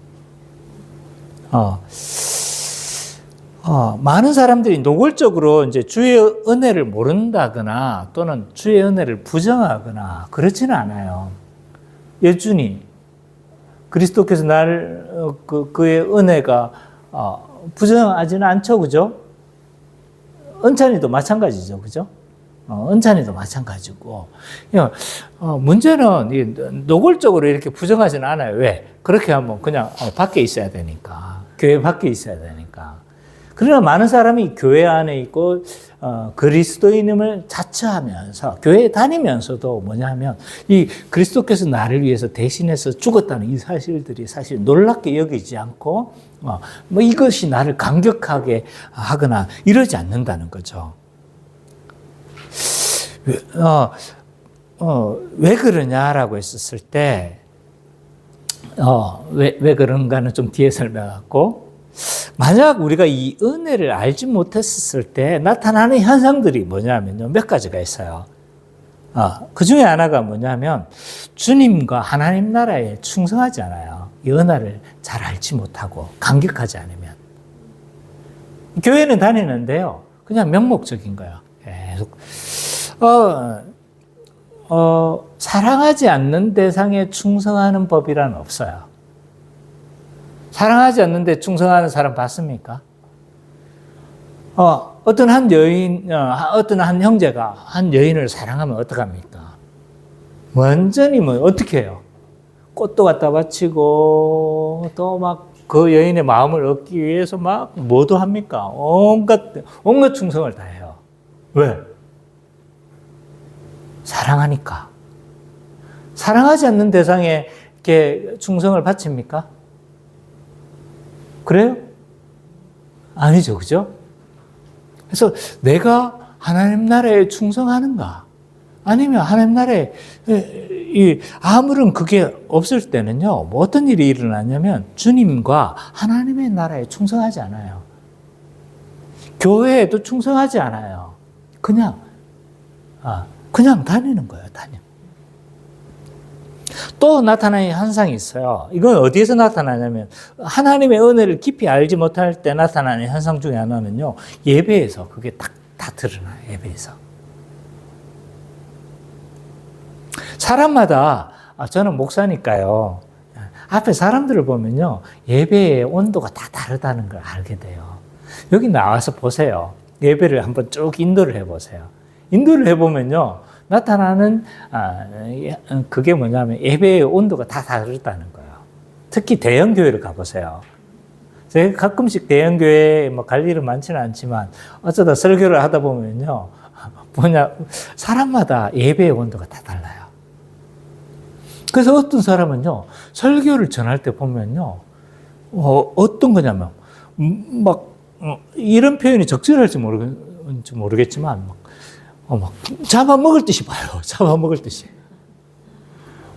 많은 사람들이 노골적으로 이제 주의 은혜를 모른다거나 또는 주의 은혜를 부정하거나 그렇지는 않아요. 예수님, 그리스도께서 그의 은혜가 부정하지는 않죠, 그죠? 은찬이도 마찬가지죠, 그죠? 은찬이도 마찬가지고. 문제는 노골적으로 이렇게 부정하지는 않아요. 왜? 그렇게 하면 그냥 밖에 있어야 되니까. 교회 밖에 있어야 되니까. 그러나 많은 사람이 교회 안에 있고 그리스도인임을 자처하면서 교회에 다니면서도 뭐냐면 이 그리스도께서 나를 위해서 대신해서 죽었다는 이 사실들이 사실 놀랍게 여기지 않고 뭐 이것이 나를 감격하게 하거나 이러지 않는다는 거죠. 왜 그러냐라고 했었을 때 왜 그런가는 좀 뒤에 설명하고, 만약 우리가 이 은혜를 알지 못했을 때 나타나는 현상들이 뭐냐면요, 몇 가지가 있어요. 그 중에 하나가 뭐냐면 주님과 하나님 나라에 충성하지 않아요. 이 은혜를 잘 알지 못하고 감격하지 않으면. 교회는 다니는데요, 그냥 명목적인 거예요. 계속 사랑하지 않는 대상에 충성하는 법이란 없어요. 사랑하지 않는데 충성하는 사람 봤습니까? 어떤 한 여인, 어떤 한 형제가 한 여인을 사랑하면 어떡합니까? 완전히 어떻게 해요? 꽃도 갖다 바치고, 또 막 그 여인의 마음을 얻기 위해서 막 뭐도 합니까? 온갖 충성을 다 해요. 왜? 사랑하니까. 사랑하지 않는 대상에 이렇게 충성을 바칩니까? 그래요? 아니죠, 그죠? 그래서 내가 하나님 나라에 충성하는가? 아니면 하나님 나라에 아무런 그게 없을 때는요, 뭐 어떤 일이 일어나냐면 주님과 하나님의 나라에 충성하지 않아요. 교회에도 충성하지 않아요. 그냥 다니는 거예요, 또 나타나는 현상이 있어요. 이건 어디에서 나타나냐면 하나님의 은혜를 깊이 알지 못할 때 나타나는 현상 중에 하나는요, 예배에서 그게 다 드러나요. 예배에서. 사람마다, 저는 목사니까요, 앞에 사람들을 보면요, 예배의 온도가 다 다르다는 걸 알게 돼요. 여기 나와서 보세요. 예배를 한번 쭉 인도를 해보세요. 인도를 해보면요, 나타나는 그게 뭐냐면 예배의 온도가 다 다르다는 거예요. 특히 대형교회를 가보세요. 제가 가끔씩 대형교회에 갈 일은 많지는 않지만 어쩌다 설교를 하다 보면요, 사람마다 예배의 온도가 다 달라요. 그래서 어떤 사람은요, 설교를 전할 때 보면요, 어떤 거냐면 이런 표현이 적절할지 모르겠지만 막 잡아먹을 듯이 봐요. 잡아먹을 듯이.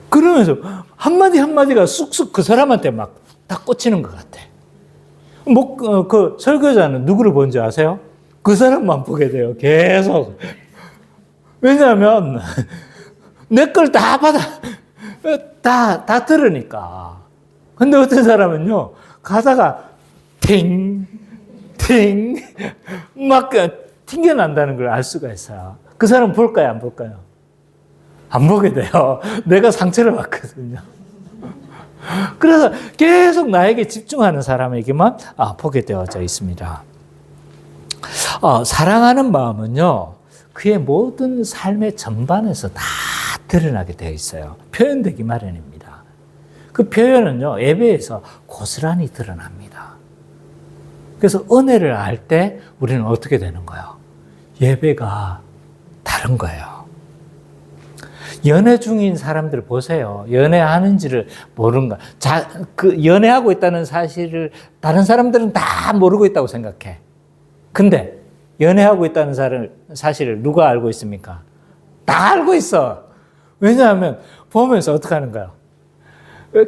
그러면서 한마디가 쑥쑥 그 사람한테 막 다 꽂히는 것 같아. 그 설교자는 누구를 본지 아세요? 그 사람만 보게 돼요. 계속. 왜냐하면 내 걸 다 들으니까. 근데 어떤 사람은요, 가다가 막 튕겨난다는 걸 알 수가 있어요. 그 사람 볼까요, 안 볼까요? 안 보게 돼요. 내가 상처를 받거든요. 그래서 계속 나에게 집중하는 사람에게만 보게 되어져 있습니다. 사랑하는 마음은요, 그의 모든 삶의 전반에서 다 드러나게 되어 있어요. 표현되기 마련입니다. 그 표현은요, 예배에서 고스란히 드러납니다. 그래서 은혜를 알 때 우리는 어떻게 되는 거예요? 예배가 다른 거예요. 연애 중인 사람들 보세요. 연애하는지를 모르는 거. 그 연애하고 있다는 사실을 다른 사람들은 다 모르고 있다고 생각해. 근데 연애하고 있다는 사실을 누가 알고 있습니까? 다 알고 있어. 왜냐하면 보면서 어떻게 하는 거야?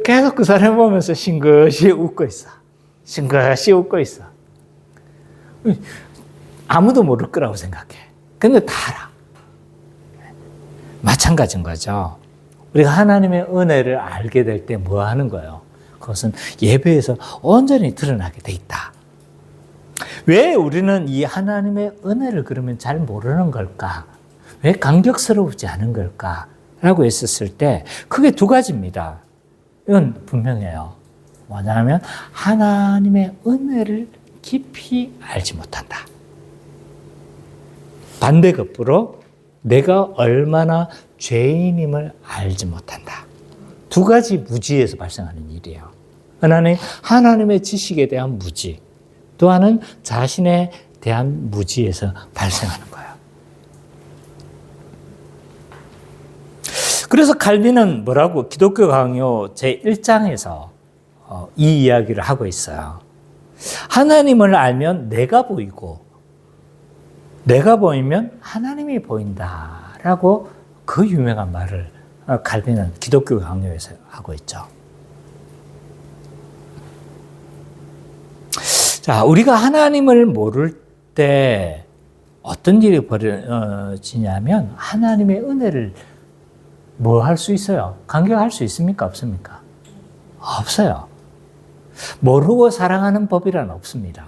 계속 그 사람 보면서 싱긋이 웃고 있어. 싱긋이 웃고 있어. 아무도 모를 거라고 생각해. 근데 다 알아. 마찬가지인 거죠. 우리가 하나님의 은혜를 알게 될 때 뭐 하는 거예요? 그것은 예배에서 온전히 드러나게 돼 있다. 왜 우리는 이 하나님의 은혜를 그러면 잘 모르는 걸까? 왜 감격스러우지 않은 걸까? 라고 했었을 때 크게 두 가지입니다. 이건 분명해요. 뭐냐면 하나님의 은혜를 깊이 알지 못한다. 반대급부로 내가 얼마나 죄인임을 알지 못한다. 두 가지 무지에서 발생하는 일이에요. 하나는 하나님의 지식에 대한 무지, 또 하나는 자신에 대한 무지에서 발생하는 거예요. 그래서 칼빈은 뭐라고 기독교 강요 제1장에서 이 이야기를 하고 있어요. 하나님을 알면 내가 보이고 내가 보이면 하나님이 보인다라고 그 유명한 말을 칼빈은 기독교 강요에서 하고 있죠. 자, 우리가 하나님을 모를 때 어떤 일이 벌어지냐면 하나님의 은혜를 뭐 할 수 있어요? 감격할 수 있습니까? 없습니까? 없어요. 모르고 사랑하는 법이란 없습니다.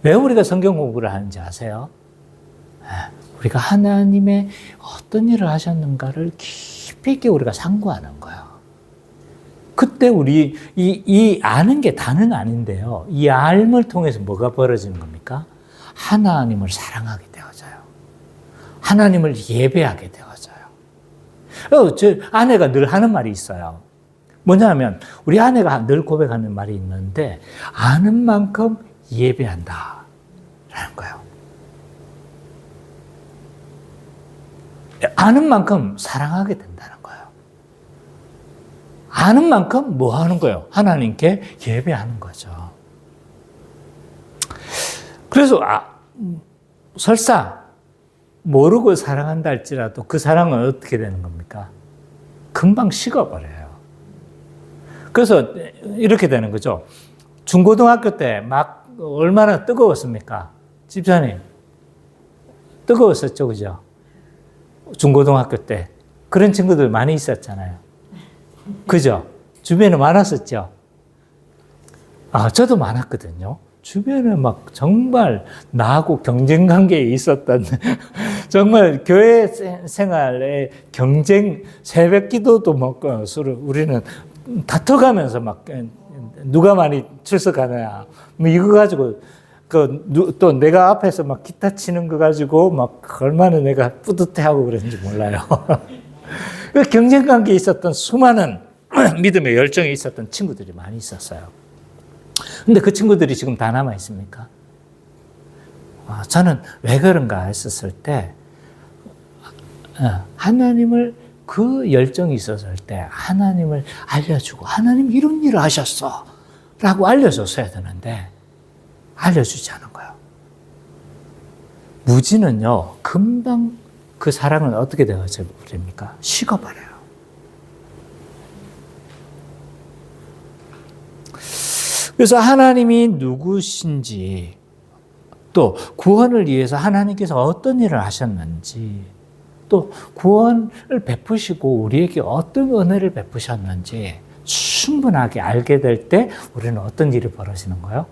왜 우리가 성경 공부를 하는지 아세요? 우리가 하나님의 어떤 일을 하셨는가를 깊이 있게 우리가 상고하는 거예요. 그때 우리 이 아는 게 다는 아닌데요. 이 알을 통해서 뭐가 벌어지는 겁니까? 하나님을 사랑하게 되어져요. 하나님을 예배하게 되어져요. 제 아내가 늘 하는 말이 있어요. 뭐냐면 우리 아내가 늘 고백하는 말이 있는데 아는 만큼 예배한다 라는 거예요. 아는 만큼 사랑하게 된다는 거예요. 아는 만큼 뭐 하는 거예요? 하나님께 예배하는 거죠. 그래서 설사 모르고 사랑한다 할지라도 그 사랑은 어떻게 되는 겁니까? 금방 식어버려요. 그래서 이렇게 되는 거죠. 중고등학교 때 막 얼마나 뜨거웠습니까? 집사님, 뜨거웠었죠, 그죠? 중고등학교 때. 그런 친구들 많이 있었잖아요. 그죠? 주변에 많았었죠? 저도 많았거든요. 주변에 막 정말 나하고 경쟁 관계에 있었던 정말 교회 생활에 경쟁, 새벽 기도도 먹고 우리는 다퉈가면서 막 누가 많이 출석하느냐. 뭐 이거 가지고 또 내가 앞에서 막 기타 치는 거 가지고 막 얼마나 내가 뿌듯해하고 그랬는지 몰라요. 경쟁 관계에 있었던 수많은 믿음의 열정이 있었던 친구들이 많이 있었어요. 근데 그 친구들이 지금 다 남아 있습니까? 저는 왜 그런가 했었을 때 하나님을 그 열정이 있었을 때 하나님을 알려주고 하나님 이런 일을 하셨어 라고 알려줬어야 되는데 알려주지 않은 거예요. 무지는요 금방 그 사랑은 어떻게 되어집니까? 식어버려요. 그래서 하나님이 누구신지 또 구원을 위해서 하나님께서 어떤 일을 하셨는지 또 구원을 베푸시고 우리에게 어떤 은혜를 베푸셨는지 충분하게 알게 될 때 우리는 어떤 일이 벌어지는 거예요?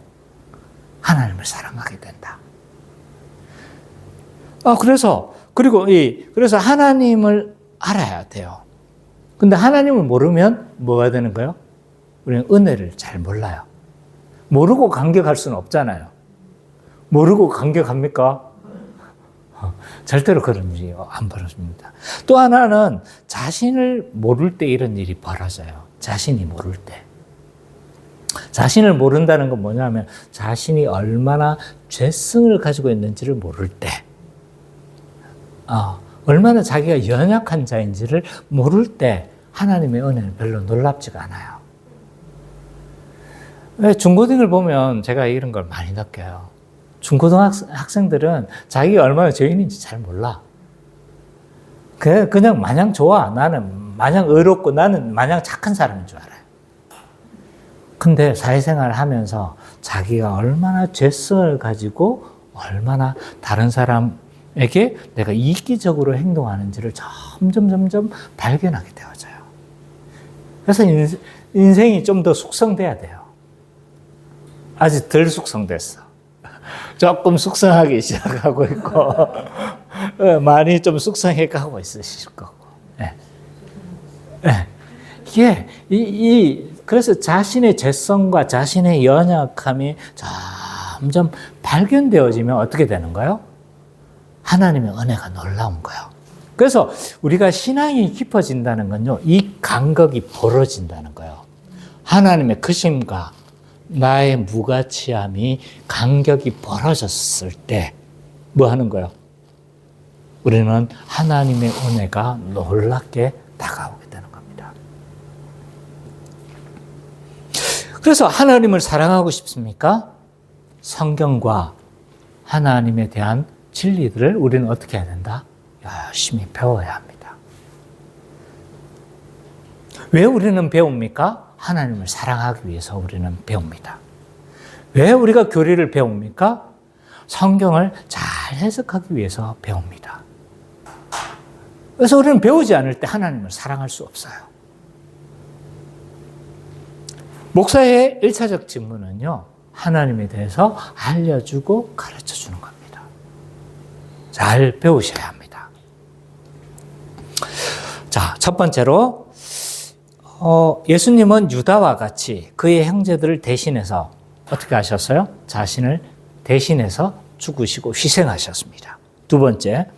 하나님을 사랑하게 된다. 그래서 하나님을 알아야 돼요. 근데 하나님을 모르면 뭐가 되는 거예요? 우리는 은혜를 잘 몰라요. 모르고 감격할 수는 없잖아요. 모르고 감격합니까? 절대로 그런 일이 안 벌어집니다. 또 하나는 자신을 모를 때 이런 일이 벌어져요. 자신이 모를 때. 자신을 모른다는 건 뭐냐면 자신이 얼마나 죄성을 가지고 있는지를 모를 때, 얼마나 자기가 연약한 자인지를 모를 때 하나님의 은혜는 별로 놀랍지가 않아요. 중고등을 보면 제가 이런 걸 많이 느껴요. 중고등학생들은 자기가 얼마나 죄인인지 잘 몰라. 그냥 마냥 좋아. 나는 마냥 의롭고 나는 마냥 착한 사람인 줄 알아요. 근데 사회생활을 하면서 자기가 얼마나 죄성을 가지고 얼마나 다른 사람에게 내가 이기적으로 행동하는지를 점점 발견하게 되어져요. 그래서 인생이 좀 더 숙성돼야 돼요. 아직 덜 숙성됐어. 조금 숙성하기 시작하고 있고 많이 좀 숙성해 가고 있으실 거고. 이게 그래서 자신의 죄성과 자신의 연약함이 점점 발견되어지면 어떻게 되는 거예요? 하나님의 은혜가 놀라운 거예요. 그래서 우리가 신앙이 깊어진다는 건요, 이 간격이 벌어진다는 거예요. 하나님의 크심과 나의 무가치함이 간격이 벌어졌을 때 뭐 하는 거예요? 우리는 하나님의 은혜가 놀랍게 다가오게 되는 겁니다. 그래서 하나님을 사랑하고 싶습니까? 성경과 하나님에 대한 진리들을 우리는 어떻게 해야 된다? 열심히 배워야 합니다. 왜 우리는 배웁니까? 하나님을 사랑하기 위해서 우리는 배웁니다. 왜 우리가 교리를 배웁니까? 성경을 잘 해석하기 위해서 배웁니다. 그래서 우리는 배우지 않을 때 하나님을 사랑할 수 없어요. 목사의 1차적 직무는요, 하나님에 대해서 알려주고 가르쳐 주는 겁니다. 잘 배우셔야 합니다. 자, 첫 번째로, 예수님은 유다와 같이 그의 형제들을 대신해서 어떻게 하셨어요? 자신을 대신해서 죽으시고 희생하셨습니다. 두 번째,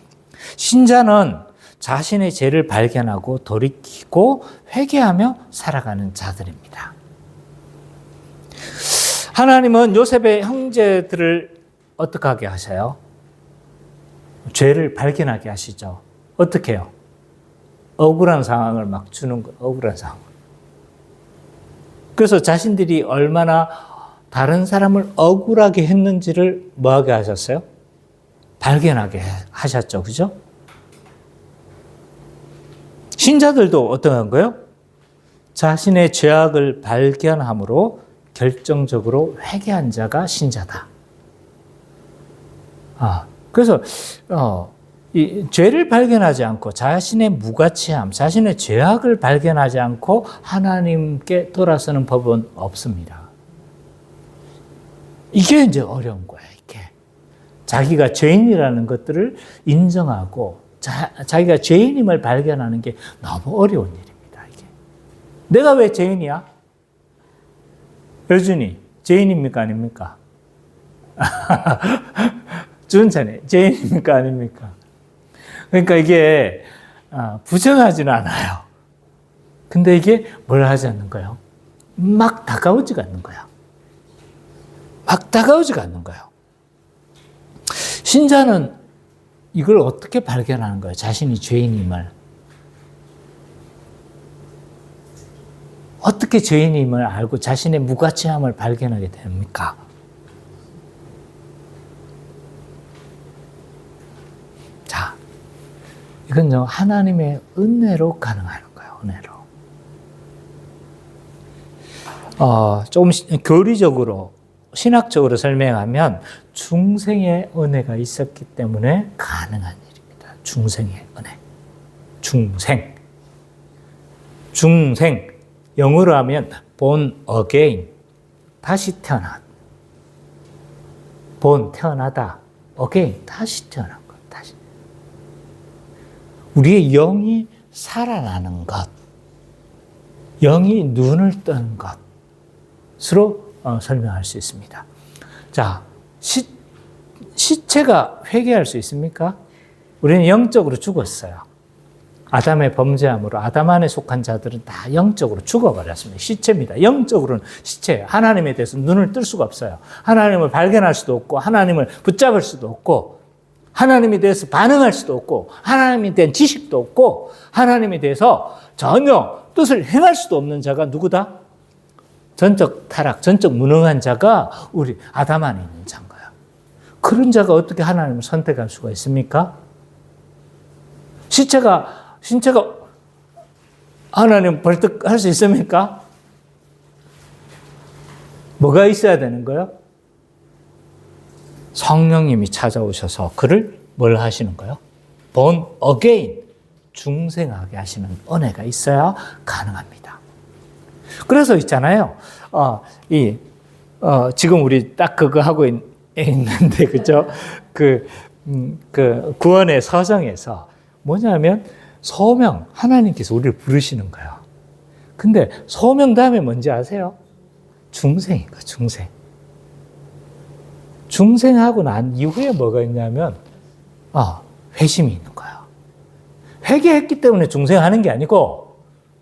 신자는 자신의 죄를 발견하고 돌이키고 회개하며 살아가는 자들입니다. 하나님은 요셉의 형제들을 어떻게 하게 하셔요? 죄를 발견하게 하시죠. 어떻게 해요? 억울한 상황을 막 주는 거, 억울한 상황. 그래서 자신들이 얼마나 다른 사람을 억울하게 했는지를 뭐하게 하셨어요? 발견하게 하셨죠. 그죠? 신자들도 어떤 거예요? 자신의 죄악을 발견함으로 결정적으로 회개한 자가 신자다. 그래서 이 죄를 발견하지 않고 자신의 무가치함, 자신의 죄악을 발견하지 않고 하나님께 돌아서는 법은 없습니다. 이게 이제 어려운 거예요. 이게 자기가 죄인이라는 것들을 인정하고 자기가 죄인임을 발견하는 게 너무 어려운 일입니다. 이게 내가 왜 죄인이야? 여준이 죄인입니까 아닙니까? 준찬이 죄인입니까 아닙니까? 그러니까 이게 부정하지는 않아요. 근데 이게 뭘 하지 않는 거예요? 막 다가오지가 않는 거야. 막 다가오지가 않는 거예요. 신자는 이걸 어떻게 발견하는 거예요? 자신이 죄인임을. 어떻게 죄인임을 알고 자신의 무가치함을 발견하게 됩니까? 자, 이건요, 하나님의 은혜로 가능한 거예요, 은혜로. 조금 교리적으로, 신학적으로 설명하면 중생의 은혜가 있었기 때문에 가능한 일입니다. 중생의 은혜. 중생. 영어로 하면 born again. 다시 태어나. born, 태어나다. again, 다시 태어난 것. 다시. 우리의 영이 살아나는 것. 영이 눈을 뜬 것으로 설명할 수 있습니다. 자, 시체가 회개할 수 있습니까? 우리는 영적으로 죽었어요. 아담의 범죄함으로 아담 안에 속한 자들은 다 영적으로 죽어버렸습니다. 시체입니다. 영적으로는 시체예요. 하나님에 대해서 눈을 뜰 수가 없어요. 하나님을 발견할 수도 없고 하나님을 붙잡을 수도 없고 하나님에 대해서 반응할 수도 없고 하나님에 대한 지식도 없고 하나님에 대해서 전혀 뜻을 행할 수도 없는 자가 누구다? 전적 타락, 전적 무능한 자가 우리 아담 안에 있는 자인 거예요. 그런 자가 어떻게 하나님을 선택할 수가 있습니까? 신체가 하나님 벌떡 할 수 있습니까? 뭐가 있어야 되는 거예요? 성령님이 찾아오셔서 그를 뭘 하시는 거예요? born again, 중생하게 하시는 은혜가 있어야 가능합니다. 그래서 있잖아요. 지금 우리 딱 그거 하고 있는데, 그죠? 그 구원의 서정에서 뭐냐면 소명, 하나님께서 우리를 부르시는 거예요. 근데 소명 다음에 뭔지 아세요? 중생인 거예요, 중생. 중생하고 난 이후에 뭐가 있냐면, 회심이 있는 거예요. 회개했기 때문에 중생하는 게 아니고,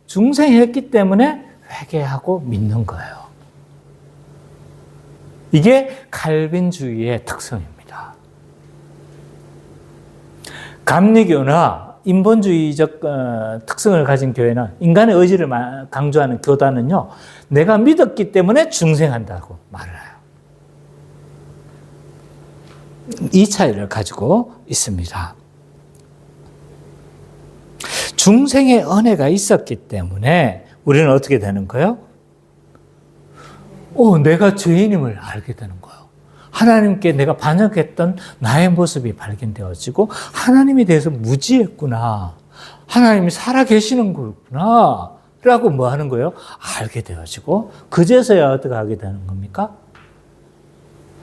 중생했기 때문에 회개하고 믿는 거예요. 이게 칼빈주의의 특성입니다. 감리교나 인본주의적 특성을 가진 교회는 인간의 의지를 강조하는 교단은요, 내가 믿었기 때문에 중생한다고 말을 해요. 이 차이를 가지고 있습니다. 중생의 은혜가 있었기 때문에 우리는 어떻게 되는 거예요? 내가 죄인임을 알게 되는 거예요. 하나님께 내가 반역했던 나의 모습이 발견되어지고 하나님에 대해서 무지했구나. 하나님이 살아계시는 거구나. 라고 뭐 하는 거예요? 알게 되어지고 그제서야 어떻게 하게 되는 겁니까?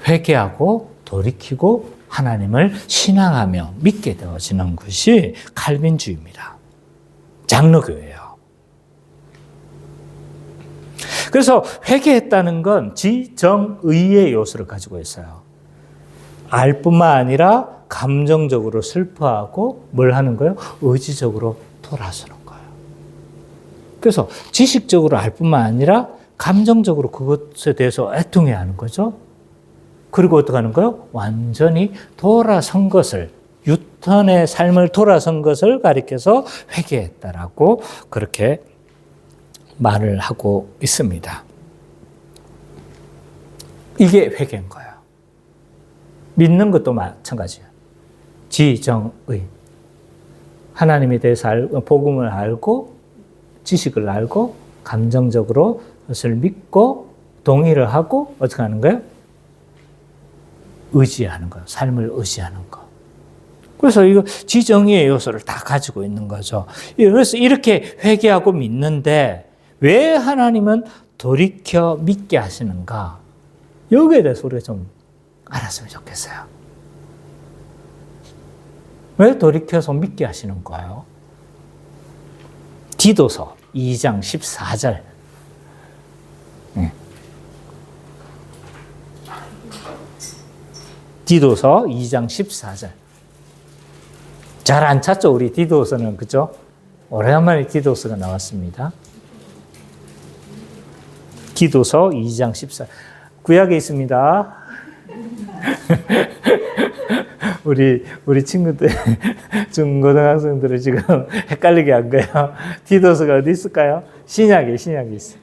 회개하고 돌이키고 하나님을 신앙하며 믿게 되어지는 것이 칼빈주의입니다. 장로교예요. 그래서 회개했다는 건 지정의의 요소를 가지고 있어요. 알 뿐만 아니라 감정적으로 슬퍼하고 뭘 하는 거예요? 의지적으로 돌아서는 거예요. 그래서 지식적으로 알 뿐만 아니라 감정적으로 그것에 대해서 애통해야 하는 거죠. 그리고 어떻게 하는 거예요? 완전히 돌아선 것을, 유턴의 삶을 돌아선 것을 가리켜서 회개했다라고 그렇게 말을 하고 있습니다. 이게 회개인 거예요. 믿는 것도 마찬가지예요. 지정의. 하나님에 대해서 복음을 알고 지식을 알고 감정적으로 그것을 믿고 동의를 하고 어떻게 하는 거예요? 의지하는 거예요. 삶을 의지하는 거. 그래서 이거 지정의의 요소를 다 가지고 있는 거죠. 그래서 이렇게 회개하고 믿는데 왜 하나님은 돌이켜 믿게 하시는가? 여기에 대해서 우리가 좀 알았으면 좋겠어요. 왜 돌이켜서 믿게 하시는 거예요? 디도서 2장 14절. 디도서 2장 14절. 잘 안 찾죠? 우리 디도서는, 그죠? 오래간만에 디도서가 나왔습니다. 디도서 2장 14절. 구약에 있습니다. 우리 친구들, 중고등학생들을 지금 헷갈리게 한 거예요. 디도서가 어디 있을까요? 신약에 있어요.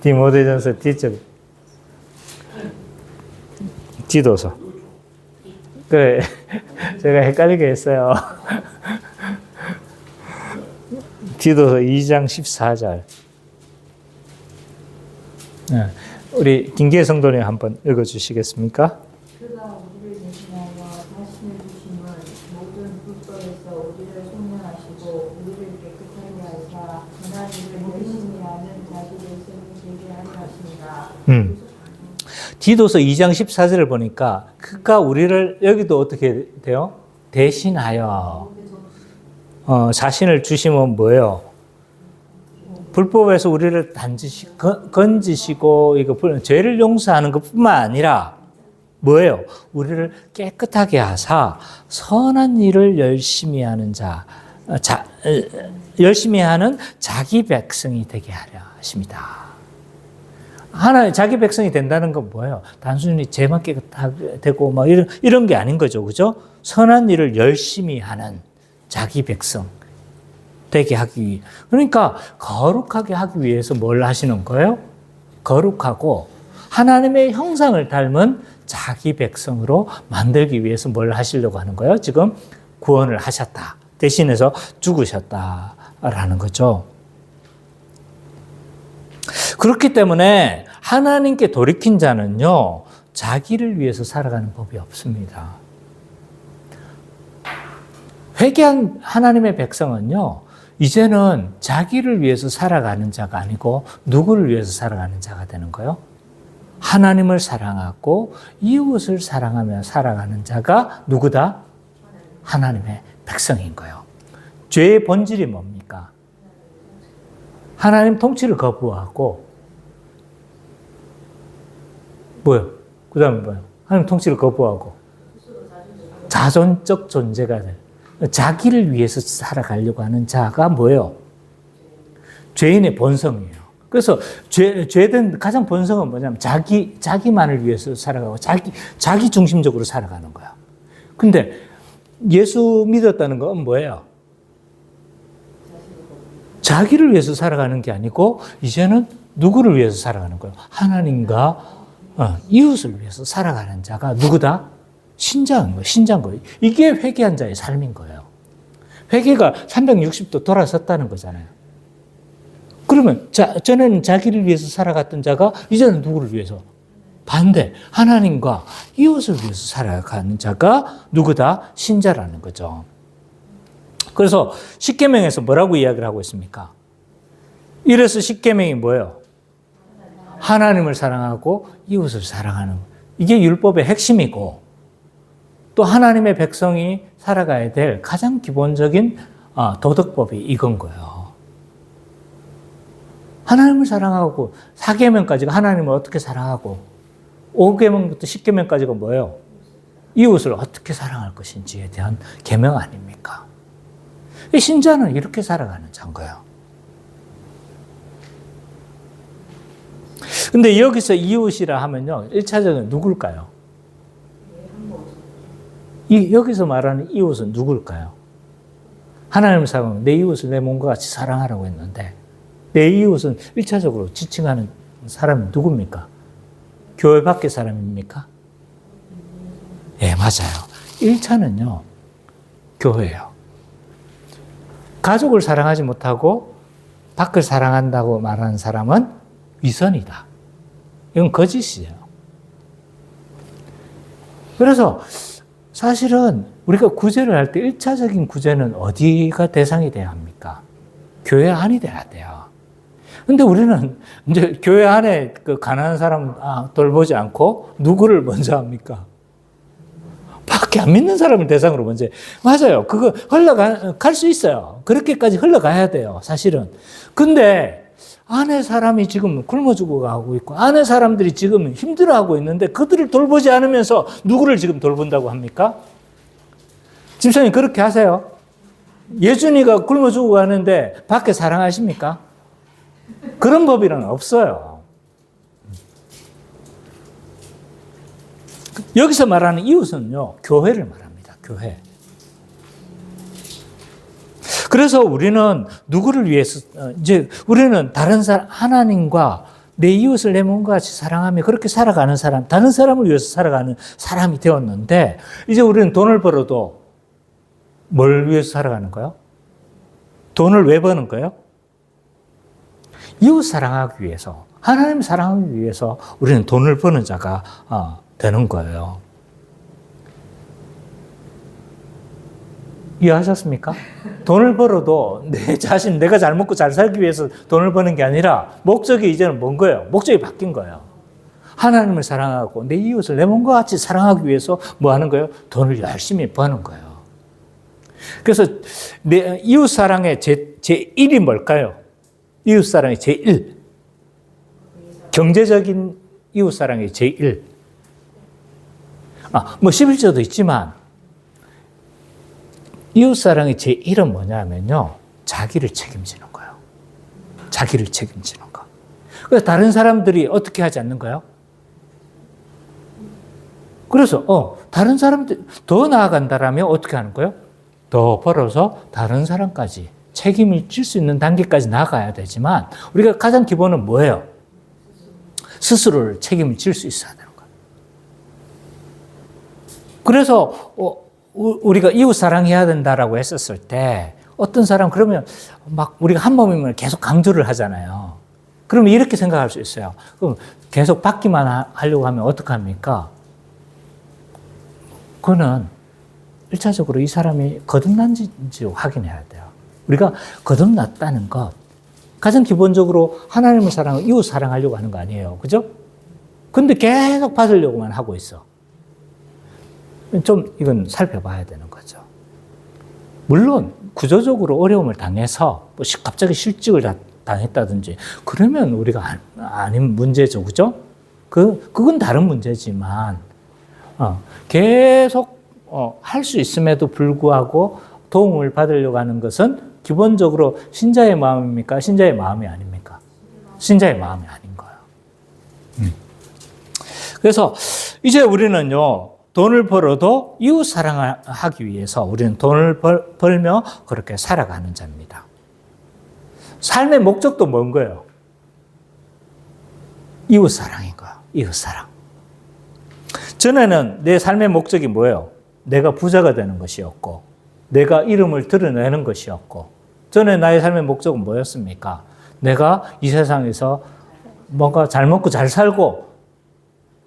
디모데전서 뒤쪽. 디도서. 그래, 제가 헷갈리게 했어요. 디도서 2장 14절. 우리 김기혜 성도님 한번 읽어주시겠습니까? 그가 우리를 대신하여 자신을 주심은 모든 불법에서 우리를 속량하시고 우리를 깨끗하게 하사 선한 일을 열심히 하는 자기의 생을 되게 하려 하십니다. 디도서 2장 14절을 보니까 그가 우리를 여기도 어떻게 돼요? 대신하여 자신을 주시면 뭐예요? 불법에서 우리를 건지시고 이거 죄를 용서하는 것뿐만 아니라 뭐예요? 우리를 깨끗하게 하사 선한 일을 열심히 하는 열심히 하는 자기 백성이 되게 하려 하십니다. 하나님 자기 백성이 된다는 건 뭐예요? 단순히 죄만 깨끗하게 되고 막 이런 게 아닌 거죠. 그죠? 선한 일을 열심히 하는 자기 백성 되게 하기 위해. 그러니까 거룩하게 하기 위해서 뭘 하시는 거예요? 거룩하고 하나님의 형상을 닮은 자기 백성으로 만들기 위해서 뭘 하시려고 하는 거예요? 지금 구원을 하셨다. 대신해서 죽으셨다라는 거죠. 그렇기 때문에 하나님께 돌이킨 자는요, 자기를 위해서 살아가는 법이 없습니다. 회개한 하나님의 백성은요, 이제는 자기를 위해서 살아가는 자가 아니고 누구를 위해서 살아가는 자가 되는 거예요? 하나님을 사랑하고 이웃을 사랑하며 살아가는 자가 누구다? 하나님의 백성인 거예요. 죄의 본질이 뭡니까? 하나님 통치를 거부하고 뭐요? 그 다음에 뭐요? 하나님 통치를 거부하고 자존적 존재가 돼. 자기를 위해서 살아가려고 하는 자가 뭐예요? 죄인의 본성이에요. 그래서 죄된 가장 본성은 뭐냐면 자기만을 위해서 살아가고 자기 중심적으로 살아가는 거야. 근데 예수 믿었다는 건 뭐예요? 자기를 위해서 살아가는 게 아니고 이제는 누구를 위해서 살아가는 거예요? 하나님과 이웃을 위해서 살아가는 자가 누구다? 신자인 거예요. 신자인 거예요. 이게 회개한 자의 삶인 거예요. 회개가 360도 돌아섰다는 거잖아요. 그러면 전에는 자기를 위해서 살아갔던 자가 이제는 누구를 위해서? 반대, 하나님과 이웃을 위해서 살아가는 자가 누구다? 신자라는 거죠. 그래서 십계명에서 뭐라고 이야기를 하고 있습니까? 이래서 십계명이 뭐예요? 하나님을 사랑하고 이웃을 사랑하는, 이게 율법의 핵심이고 또 하나님의 백성이 살아가야 될 가장 기본적인 도덕법이 이건 거예요. 하나님을 사랑하고 4계명까지가 하나님을 어떻게 사랑하고 5계명부터 10계명까지가 뭐예요? 이웃을 어떻게 사랑할 것인지에 대한 계명 아닙니까? 신자는 이렇게 살아가는 자인 거예요. 근데 여기서 이웃이라 하면요, 1차적으로 누굴까요? 여기서 말하는 이웃은 누굴까요? 하나님을 사랑하면 내 이웃을 내 몸과 같이 사랑하라고 했는데 내 이웃은 1차적으로 지칭하는 사람이 누굽니까? 교회 밖의 사람입니까? 예, 맞아요. 1차는요, 교회예요. 가족을 사랑하지 못하고 밖을 사랑한다고 말하는 사람은 위선이다. 이건 거짓이에요. 그래서 사실은 우리가 구제를 할 때 1차적인 구제는 어디가 대상이 돼야 합니까? 교회 안이 돼야 돼요. 근데 우리는 이제 교회 안에 그 가난한 사람 돌보지 않고 누구를 먼저 합니까? 밖에 안 믿는 사람을 대상으로 먼저 해. 맞아요. 그거 갈 수 있어요. 그렇게까지 흘러가야 돼요. 사실은. 근데 안에 사람이 지금 굶어 죽어가고 있고 안에 사람들이 지금 힘들어하고 있는데 그들을 돌보지 않으면서 누구를 지금 돌본다고 합니까? 집사님 그렇게 하세요? 예준이가 굶어 죽어가는데 밖에 사랑하십니까? 그런 법이란 없어요. 여기서 말하는 이웃은요, 교회를 말합니다. 교회. 그래서 우리는 누구를 위해서, 이제 우리는 다른 사람, 하나님과 내 이웃을 내 몸과 같이 사랑하며 그렇게 살아가는 사람, 다른 사람을 위해서 살아가는 사람이 되었는데, 이제 우리는 돈을 벌어도 뭘 위해서 살아가는 거예요? 돈을 왜 버는 거예요? 이웃 사랑하기 위해서, 하나님 사랑하기 위해서 우리는 돈을 버는 자가 되는 거예요. 이해하셨습니까? 돈을 벌어도 내 자신, 내가 잘 먹고 잘 살기 위해서 돈을 버는 게 아니라 목적이 이제는 뭔 거예요? 목적이 바뀐 거예요. 하나님을 사랑하고 내 이웃을 내 몸과 같이 사랑하기 위해서 뭐 하는 거예요? 돈을 열심히 버는 거예요. 그래서 내 이웃 사랑의 제1이 뭘까요? 이웃 사랑의 제1. 경제적인 이웃 사랑의 제1. 뭐 11조도 있지만 이웃사랑의 제1은 뭐냐면요. 자기를 책임지는 거예요. 자기를 책임지는 거. 그래서 다른 사람들이 어떻게 하지 않는 거예요? 그래서 다른 사람들 더 나아간다라면 어떻게 하는 거예요? 더 벌어서 다른 사람까지 책임을 질 수 있는 단계까지 나가야 되지만 우리가 가장 기본은 뭐예요? 스스로를 책임을 질 수 있어야 되는 거예요. 그래서 우리가 이웃 사랑해야 된다라고 했었을 때 어떤 사람 그러면 막 우리가 한 몸이면 계속 강조를 하잖아요. 그러면 이렇게 생각할 수 있어요. 그럼 계속 받기만 하려고 하면 어떡합니까? 그거는 1차적으로 이 사람이 거듭난지 확인해야 돼요. 우리가 거듭났다는 것, 가장 기본적으로 하나님을 사랑하고 이웃 사랑하려고 하는 거 아니에요. 그죠? 근데 계속 받으려고만 하고 있어. 좀 이건 살펴봐야 되는 거죠. 물론 구조적으로 어려움을 당해서 뭐 갑자기 실직을 당했다든지 그러면 우리가 아닌 문제죠. 그죠? 그건 다른 문제지만 계속 할 수 있음에도 불구하고 도움을 받으려고 하는 것은 기본적으로 신자의 마음입니까? 신자의 마음이 아닙니까? 신자의 마음이 아닌 거예요. 그래서 이제 우리는요, 돈을 벌어도 이웃 사랑하기 위해서 우리는 돈을 벌며 그렇게 살아가는 자입니다. 삶의 목적도 뭔 거예요? 이웃 사랑인 거예요. 이웃 사랑. 전에는 내 삶의 목적이 뭐예요? 내가 부자가 되는 것이었고, 내가 이름을 드러내는 것이었고, 전에 나의 삶의 목적은 뭐였습니까? 내가 이 세상에서 뭔가 잘 먹고 잘 살고,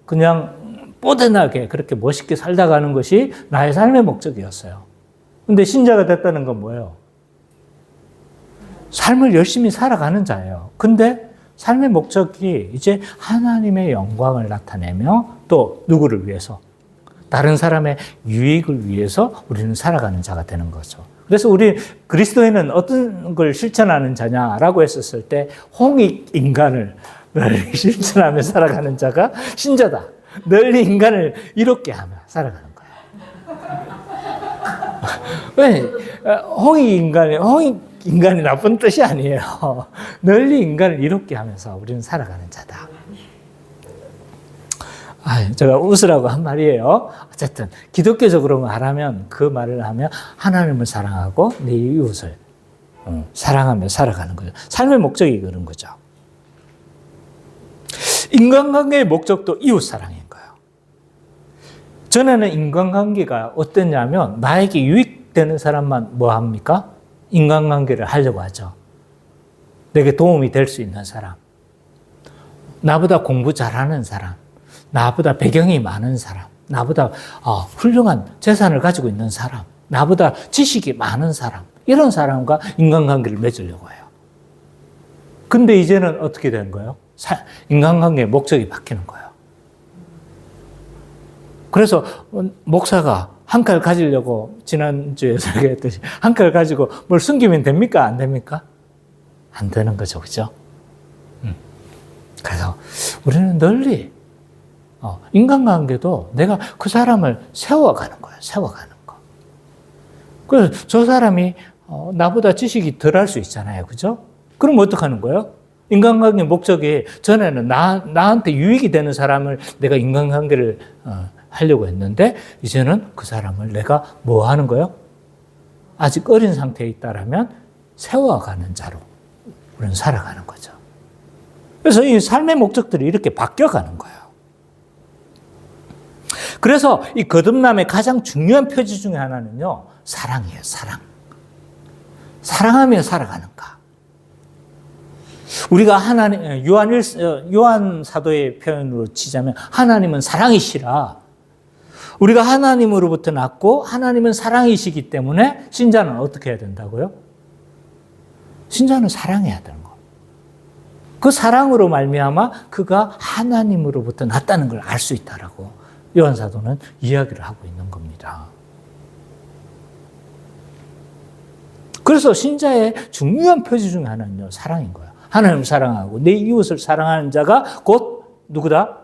그냥 뽀대나게 그렇게 멋있게 살다 가는 것이 나의 삶의 목적이었어요. 근데 신자가 됐다는 건 뭐예요? 삶을 열심히 살아가는 자예요. 근데 삶의 목적이 이제 하나님의 영광을 나타내며 또 누구를 위해서? 다른 사람의 유익을 위해서 우리는 살아가는 자가 되는 거죠. 그래서 우리 그리스도인은 어떤 걸 실천하는 자냐라고 했었을 때 홍익 인간을 널리 실천하며 살아가는 자가 신자다. 널리 인간을 이롭게 하며 살아가는 거예요. 왜? 홍익 인간이 나쁜 뜻이 아니에요. 널리 인간을 이롭게 하면서 우리는 살아가는 자다. 제가 웃으라고 한 말이에요. 어쨌든 기독교적으로 말하면 그 말을 하면 하나님을 사랑하고 내 이웃을 사랑하며 살아가는 거죠. 삶의 목적이 그런 거죠. 인간관계의 목적도 이웃 사랑인 거예요. 전에는 인간관계가 어땠냐면 나에게 유익되는 사람만 뭐 합니까? 인간관계를 하려고 하죠. 내게 도움이 될 수 있는 사람, 나보다 공부 잘하는 사람, 나보다 배경이 많은 사람, 나보다 훌륭한 재산을 가지고 있는 사람, 나보다 지식이 많은 사람, 이런 사람과 인간관계를 맺으려고 해요. 근데 이제는 어떻게 된 거예요? 인간관계의 목적이 바뀌는 거예요. 그래서 목사가 한 칼 가지려고 지난주에 설교했듯이 한 칼 가지고 뭘 숨기면 됩니까? 안 됩니까? 안 되는 거죠. 그죠? 그래서 우리는 널리 인간관계도 내가 그 사람을 세워가는 거예요. 세워가는 거. 그래서 저 사람이 나보다 지식이 덜 할 수 있잖아요. 그죠? 그럼 어떡하는 거예요? 인간관계 목적이 전에는 나한테 유익이 되는 사람을 내가 인간관계를 하려고 했는데 이제는 그 사람을 내가 뭐 하는 거예요? 아직 어린 상태에 있다라면 세워가는 자로 우리는 살아가는 거죠. 그래서 이 삶의 목적들이 이렇게 바뀌어가는 거예요. 그래서 이 거듭남의 가장 중요한 표지 중에 하나는요, 사랑이에요, 사랑. 사랑하며 살아가는가. 우리가 요한 사도의 표현으로 치자면 하나님은 사랑이시라. 우리가 하나님으로부터 났고 하나님은 사랑이시기 때문에 신자는 어떻게 해야 된다고요? 신자는 사랑해야 되는 거. 그 사랑으로 말미암아 그가 하나님으로부터 났다는 걸 알 수 있다라고 요한 사도는 이야기를 하고 있는 겁니다. 그래서 신자의 중요한 표지 중에 하나는요, 사랑인 거예요. 하나님을 사랑하고 내 이웃을 사랑하는 자가 곧 누구다?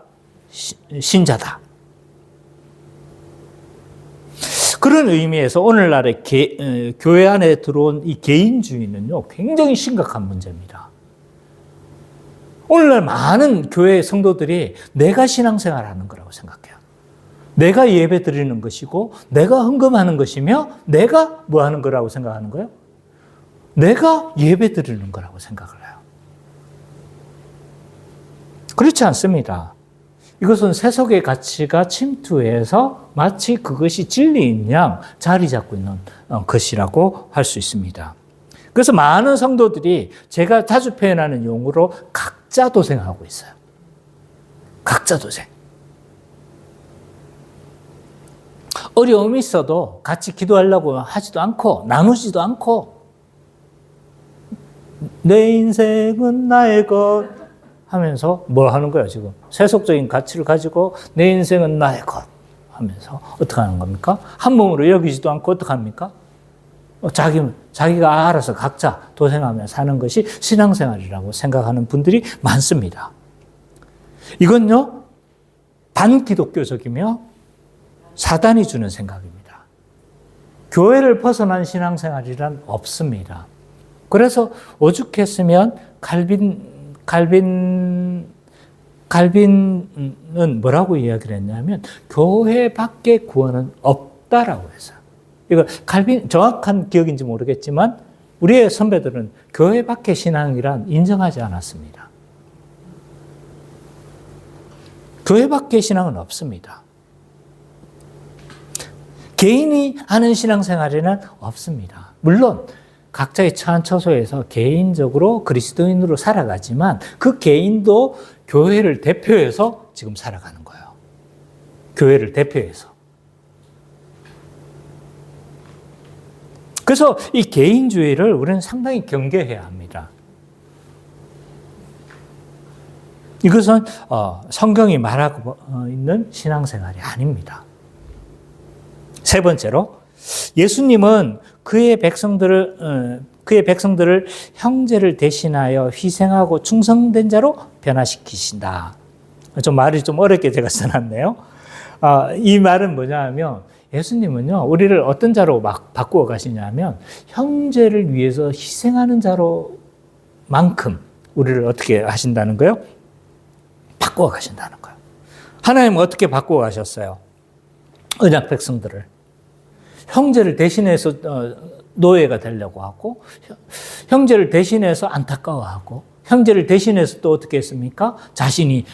신자다. 그런 의미에서 오늘날의 교회 안에 들어온 이 개인주의는요, 굉장히 심각한 문제입니다. 오늘날 많은 교회 성도들이 내가 신앙생활 하는 거라고 생각해요. 내가 예배 드리는 것이고, 내가 헌금하는 것이며, 내가 뭐 하는 거라고 생각하는 거예요? 내가 예배 드리는 거라고 생각을 해요. 그렇지 않습니다. 이것은 세속의 가치가 침투해서 마치 그것이 진리인 양 자리 잡고 있는 것이라고 할 수 있습니다. 그래서 많은 성도들이 제가 자주 표현하는 용어로 각자 도생하고 있어요. 각자 도생. 어려움이 있어도 같이 기도하려고 하지도 않고 나누지도 않고 내 인생은 나의 것 하면서 뭐 하는 거야 지금? 세속적인 가치를 가지고 내 인생은 나의 것 하면서 어떻게 하는 겁니까? 한 몸으로 여기지도 않고 어떻게 합니까? 자기가 알아서 각자 도생하며 사는 것이 신앙생활이라고 생각하는 분들이 많습니다. 이건요, 반기독교적이며 사단이 주는 생각입니다. 교회를 벗어난 신앙생활이란 없습니다. 그래서 오죽했으면 칼빈은 뭐라고 이야기를 했냐면 교회 밖의 구원은 없다라고 했어요. 이거 칼빈 정확한 기억인지 모르겠지만 우리의 선배들은 교회 밖의 신앙이란 인정하지 않았습니다. 교회 밖의 신앙은 없습니다. 개인이 하는 신앙생활에는 없습니다. 물론 각자의 처한 처소에서 개인적으로 그리스도인으로 살아가지만 그 개인도 교회를 대표해서 지금 살아가는 거예요. 교회를 대표해서. 그래서 이 개인주의를 우리는 상당히 경계해야 합니다. 이것은 성경이 말하고 있는 신앙생활이 아닙니다. 세 번째로 예수님은 그의 백성들을 형제를 대신하여 희생하고 충성된 자로 변화시키신다. 좀 말이 좀 어렵게 제가 써놨네요. 이 말은 뭐냐 하면 예수님은요, 우리를 어떤 자로 막 바꾸어 가시냐면 형제를 위해서 희생하는 자로만큼 우리를 어떻게 하신다는 거예요? 바꾸어 가신다는 거예요. 하나님은 어떻게 바꾸어 가셨어요? 언약 백성들을. 형제를 대신해서 노예가 되려고 하고, 형제를 대신해서 안타까워하고, 형제를 대신해서 또 어떻게 했습니까? 자신이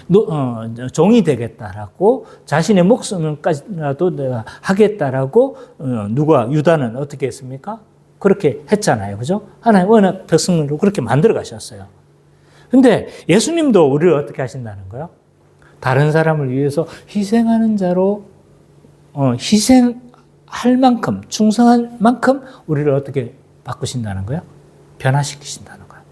종이 되겠다라고, 자신의 목숨을까지라도 내가 하겠다라고, 유다는 어떻게 했습니까? 그렇게 했잖아요. 그죠? 하나님 언약 백성으로 그렇게 만들어 가셨어요. 근데 예수님도 우리를 어떻게 하신다는 거예요? 다른 사람을 위해서 희생하는 자로, 희생할 만큼, 충성할 만큼 우리를 어떻게 바꾸신다는 거예요? 변화시키신다는 거예요.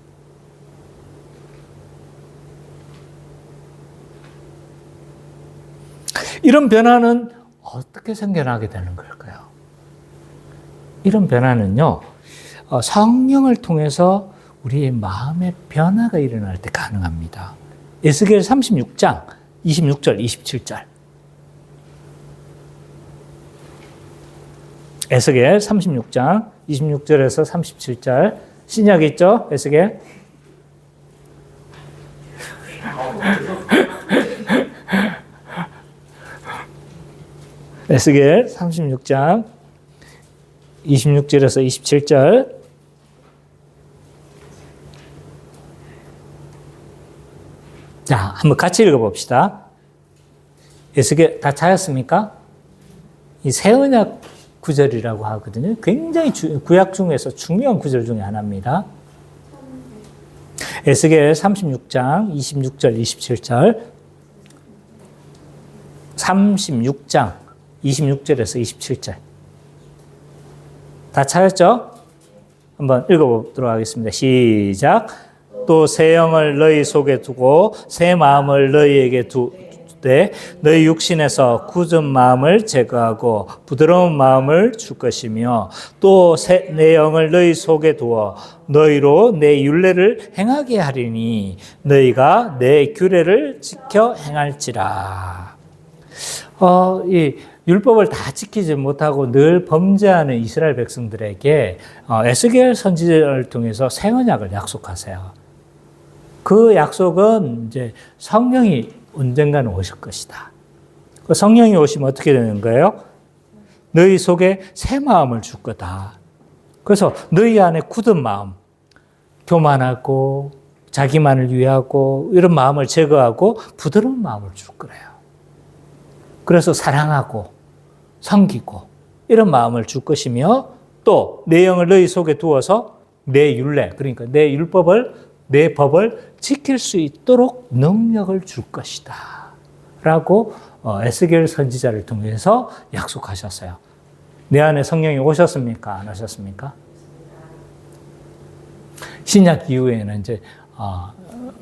이런 변화는 어떻게 생겨나게 되는 걸까요? 이런 변화는요, 성령을 통해서 우리의 마음의 변화가 일어날 때 가능합니다. 에스겔 36장 26절, 27절. 에스겔 36장 26절에서 37절. 신약 있죠? 에스겔. 에스겔 36장 26절에서 27절. 자, 한번 같이 읽어봅시다. 에스겔 다 찾았습니까? 이 새언약 구절이라고 하거든요. 굉장히 구약 중에서 중요한 구절 중에 하나입니다. 에스겔 36장 26절 27절. 36장 26절에서 27절. 다 찾았죠? 한번 읽어보도록 하겠습니다. 시작. 또 새 영을 너희 속에 두고 새 마음을 너희에게 두되 너희 육신에서 굳은 마음을 제거하고 부드러운 마음을 줄 것이며 또 내 영을 너희 속에 두어 너희로 내 율례를 행하게 하리니 너희가 내 규례를 지켜 행할지라. 이 율법을 다 지키지 못하고 늘 범죄하는 이스라엘 백성들에게 에스겔 선지자를 통해서 새 언약을 약속하세요. 그 약속은 이제 성령이 언젠가는 오실 것이다. 그 성령이 오시면 어떻게 되는 거예요? 너희 속에 새 마음을 줄 거다. 그래서 너희 안에 굳은 마음, 교만하고 자기만을 위하고 이런 마음을 제거하고 부드러운 마음을 줄 거래요. 그래서 사랑하고 섬기고 이런 마음을 줄 것이며 또 내 영을 너희 속에 두어서 내 율례, 그러니까 내 율법을, 내 법을 지킬 수 있도록 능력을 줄 것이다. 라고 에스겔 선지자를 통해서 약속하셨어요. 내 안에 성령이 오셨습니까? 안 오셨습니까? 신약 이후에는 이제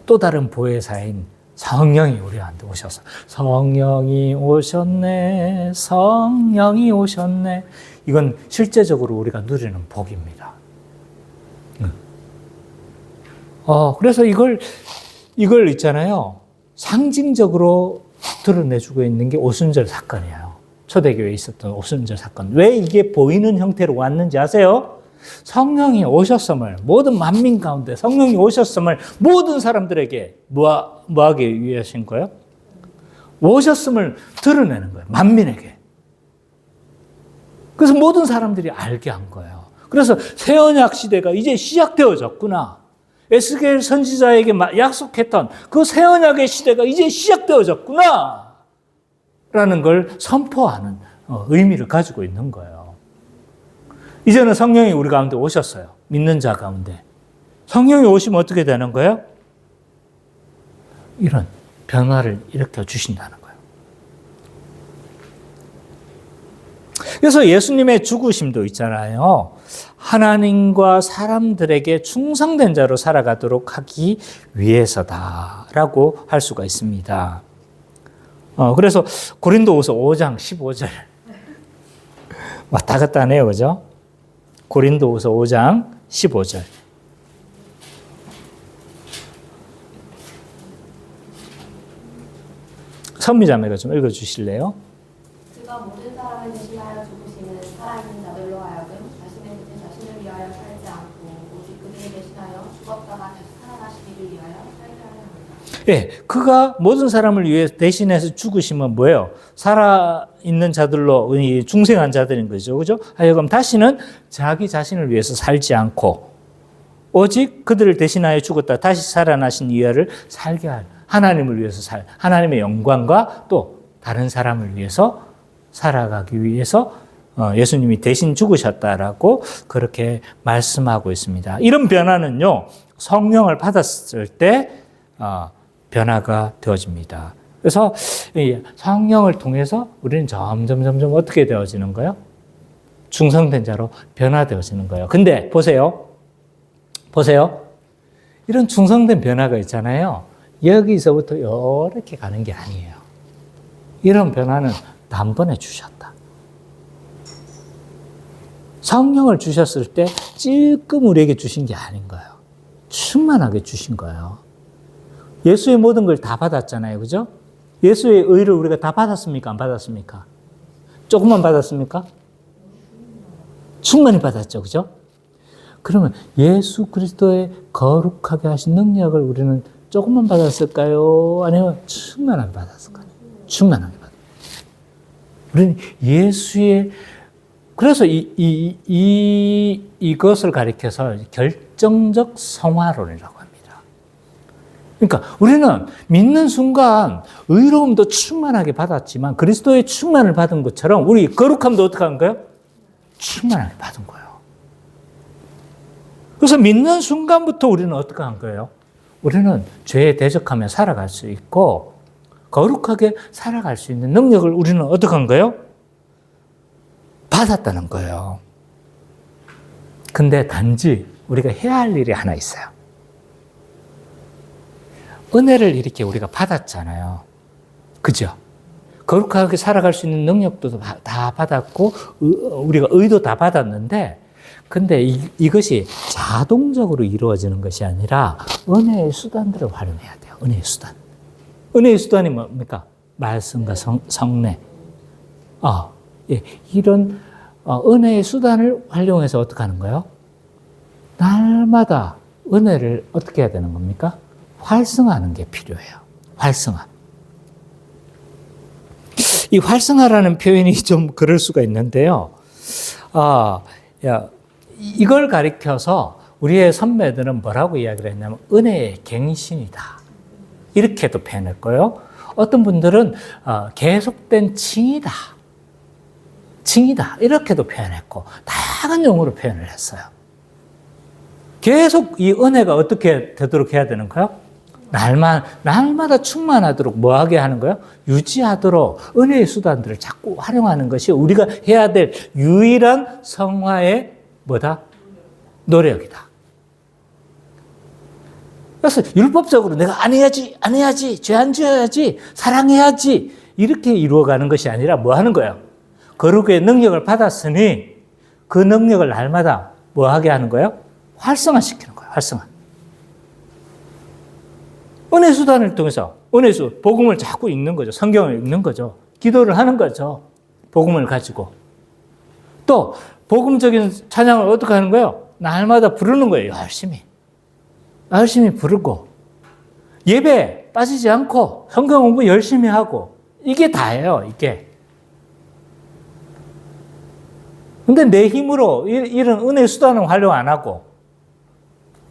또 다른 보혜사인 성령이 우리한테 오셔서 성령이 오셨네, 성령이 오셨네. 이건 실제적으로 우리가 누리는 복입니다. 그래서 이걸 있잖아요. 상징적으로 드러내주고 있는 게 오순절 사건이에요. 초대교회에 있었던 오순절 사건. 왜 이게 보이는 형태로 왔는지 아세요? 성령이 오셨음을, 모든 만민 가운데 성령이 오셨음을 모든 사람들에게 뭐하기 위하신 거예요? 오셨음을 드러내는 거예요. 만민에게. 그래서 모든 사람들이 알게 한 거예요. 그래서 새 언약 시대가 이제 시작되어졌구나. 에스겔 선지자에게 약속했던 그 새 언약의 시대가 이제 시작되어졌구나. 라는 걸 선포하는 의미를 가지고 있는 거예요. 이제는 성령이 우리 가운데 오셨어요. 믿는 자 가운데. 성령이 오시면 어떻게 되는 거예요? 이런 변화를 일으켜 주신다는 거예요. 그래서 예수님의 죽으심도 있잖아요. 하나님과 사람들에게 충성된 자로 살아가도록 하기 위해서다라고 할 수가 있습니다. 그래서 고린도후서 5장 15절 왔다 갔다 하네요, 그죠? 고린도후서 5장 15절. 선미자매가 좀 읽어주실래요? 그가 모든 사람을 대신하여 죽으시는 살아있는 자들로 하여금 자신의 자신을 위하여 살지 않고 오직 그들을 대신하여 죽었다가 다시 살아나시기를 위하여 살게 하려 합니다. 예, 그가 모든 사람을 위해 대신해서 죽으시면 뭐예요? 살아있는 자들로 중생한 자들인 거죠. 그죠? 하여금 다시는 자기 자신을 위해서 살지 않고 오직 그들을 대신하여 죽었다 다시 살아나신 이하를 살게 할 하나님을 위해서 하나님의 영광과 또 다른 사람을 위해서 살아가기 위해서 예수님이 대신 죽으셨다라고 그렇게 말씀하고 있습니다. 이런 변화는요, 성령을 받았을 때 변화가 되어집니다. 그래서 성령을 통해서 우리는 점점 어떻게 되어지는 거예요? 충성된 자로 변화되어지는 거예요. 근데 보세요. 이런 충성된 변화가 있잖아요. 여기서부터 이렇게 가는 게 아니에요. 이런 변화는 단번에 주셨다. 성령을 주셨을 때 찔끔 우리에게 주신 게 아닌 거예요. 충만하게 주신 거예요. 예수의 모든 걸 다 받았잖아요. 그죠? 예수의 의를 우리가 다 받았습니까? 안 받았습니까? 조금만 받았습니까? 충만히 받았죠. 그죠? 그러면 예수 그리스도의 거룩하게 하신 능력을 우리는 조금만 받았을까요? 아니면 충만하게 받았을까요? 충만하게 받았어요. 우리는 예수의, 그래서 이것을 가리켜서 결정적 성화론이라고 합니다. 그러니까 우리는 믿는 순간 의로움도 충만하게 받았지만 그리스도의 충만을 받은 것처럼 우리 거룩함도 어떻게 한 거예요? 충만하게 받은 거예요. 그래서 믿는 순간부터 우리는 어떻게 한 거예요? 우리는 죄에 대적하며 살아갈 수 있고 거룩하게 살아갈 수 있는 능력을 우리는 어떻게 한 거예요? 받았다는 거예요. 근데 단지 우리가 해야 할 일이 하나 있어요. 은혜를 이렇게 우리가 받았잖아요. 그죠? 거룩하게 살아갈 수 있는 능력도 다 받았고 우리가 의도 다 받았는데 근데 이것이 자동적으로 이루어지는 것이 아니라 은혜의 수단들을 활용해야 돼요. 은혜의 수단. 은혜의 수단이 뭡니까? 말씀과 성례. 예, 이런 은혜의 수단을 활용해서 어떻게 하는 거예요? 날마다 은혜를 어떻게 해야 되는 겁니까? 활성화하는 게 필요해요. 활성화. 이 활성화라는 표현이 좀 그럴 수가 있는데요. 이걸 가리켜서 우리의 선배들은 뭐라고 이야기를 했냐면 은혜의 갱신이다. 이렇게도 표현했고요. 어떤 분들은 계속된 칭이다. 칭이다. 이렇게도 표현했고 다양한 용어로 표현을 했어요. 계속 이 은혜가 어떻게 되도록 해야 되는 거예요? 날마다 충만하도록 뭐하게 하는 거예요? 유지하도록 은혜의 수단들을 자꾸 활용하는 것이 우리가 해야 될 유일한 성화의 뭐다? 노력이다. 그래서 율법적으로 내가 안 해야지, 죄 안 지어야지, 사랑해야지 이렇게 이루어가는 것이 아니라 뭐 하는 거예요? 거룩의 능력을 받았으니 그 능력을 날마다 뭐하게 하는 거예요? 활성화시키는 거예요. 활성화. 은혜 수단을 통해서 은혜수 복음을 자꾸 읽는 거죠. 성경을 읽는 거죠. 기도를 하는 거죠. 복음을 가지고. 또 복음적인 찬양을 어떻게 하는 거예요? 날마다 부르는 거예요. 열심히 부르고 예배 빠지지 않고 성경 공부 열심히 하고 이게 다예요. 이게. 근데 내 힘으로 이런 은혜 수단을 활용 안 하고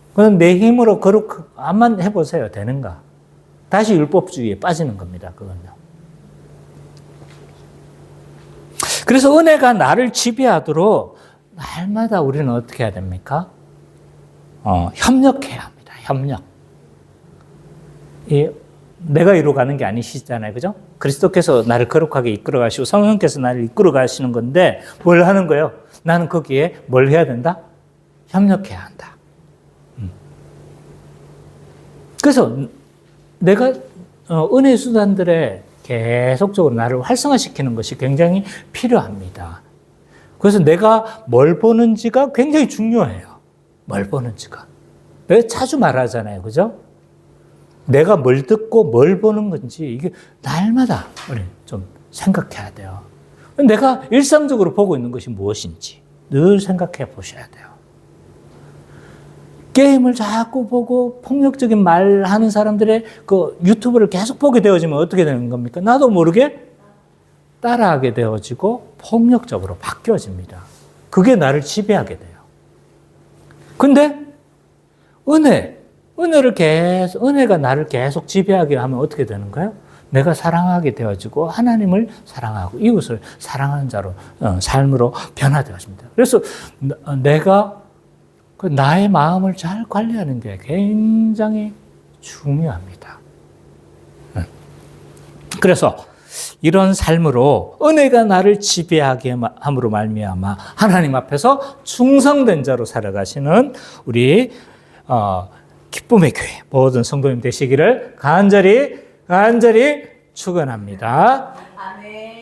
그건 내 힘으로 거룩함만 해보세요. 되는가? 다시 율법주의에 빠지는 겁니다. 그건요. 그래서 은혜가 나를 지배하도록 날마다 우리는 어떻게 해야 됩니까? 협력해야 합니다. 협력. 내가 이루어가는 게 아니시잖아요. 그죠? 그리스도께서 나를 거룩하게 이끌어 가시고 성령께서 나를 이끌어 가시는 건데 뭘 하는 거예요? 나는 거기에 뭘 해야 된다? 협력해야 한다. 그래서 내가 은혜 수단들에 계속적으로 나를 활성화시키는 것이 굉장히 필요합니다. 그래서 내가 뭘 보는지가 굉장히 중요해요. 뭘 보는지가. 내가 자주 말하잖아요. 그죠? 내가 뭘 듣고 뭘 보는 건지 이게 날마다 우리 좀 생각해야 돼요. 내가 일상적으로 보고 있는 것이 무엇인지 늘 생각해 보셔야 돼요. 게임을 자꾸 보고 폭력적인 말 하는 사람들의 그 유튜브를 계속 보게 되어지면 어떻게 되는 겁니까? 나도 모르게 따라하게 되어지고 폭력적으로 바뀌어집니다. 그게 나를 지배하게 돼요. 근데 은혜가 나를 계속 지배하게 하면 어떻게 되는가요? 내가 사랑하게 되어지고 하나님을 사랑하고 이웃을 사랑하는 자로 삶으로 변화되어집니다. 그래서 내가 나의 마음을 잘 관리하는 게 굉장히 중요합니다. 그래서 이런 삶으로 은혜가 나를 지배하게 함으로 말미암아 하나님 앞에서 충성된 자로 살아가시는 우리 기쁨의 교회 모든 성도님 되시기를 간절히 축원합니다. 아멘.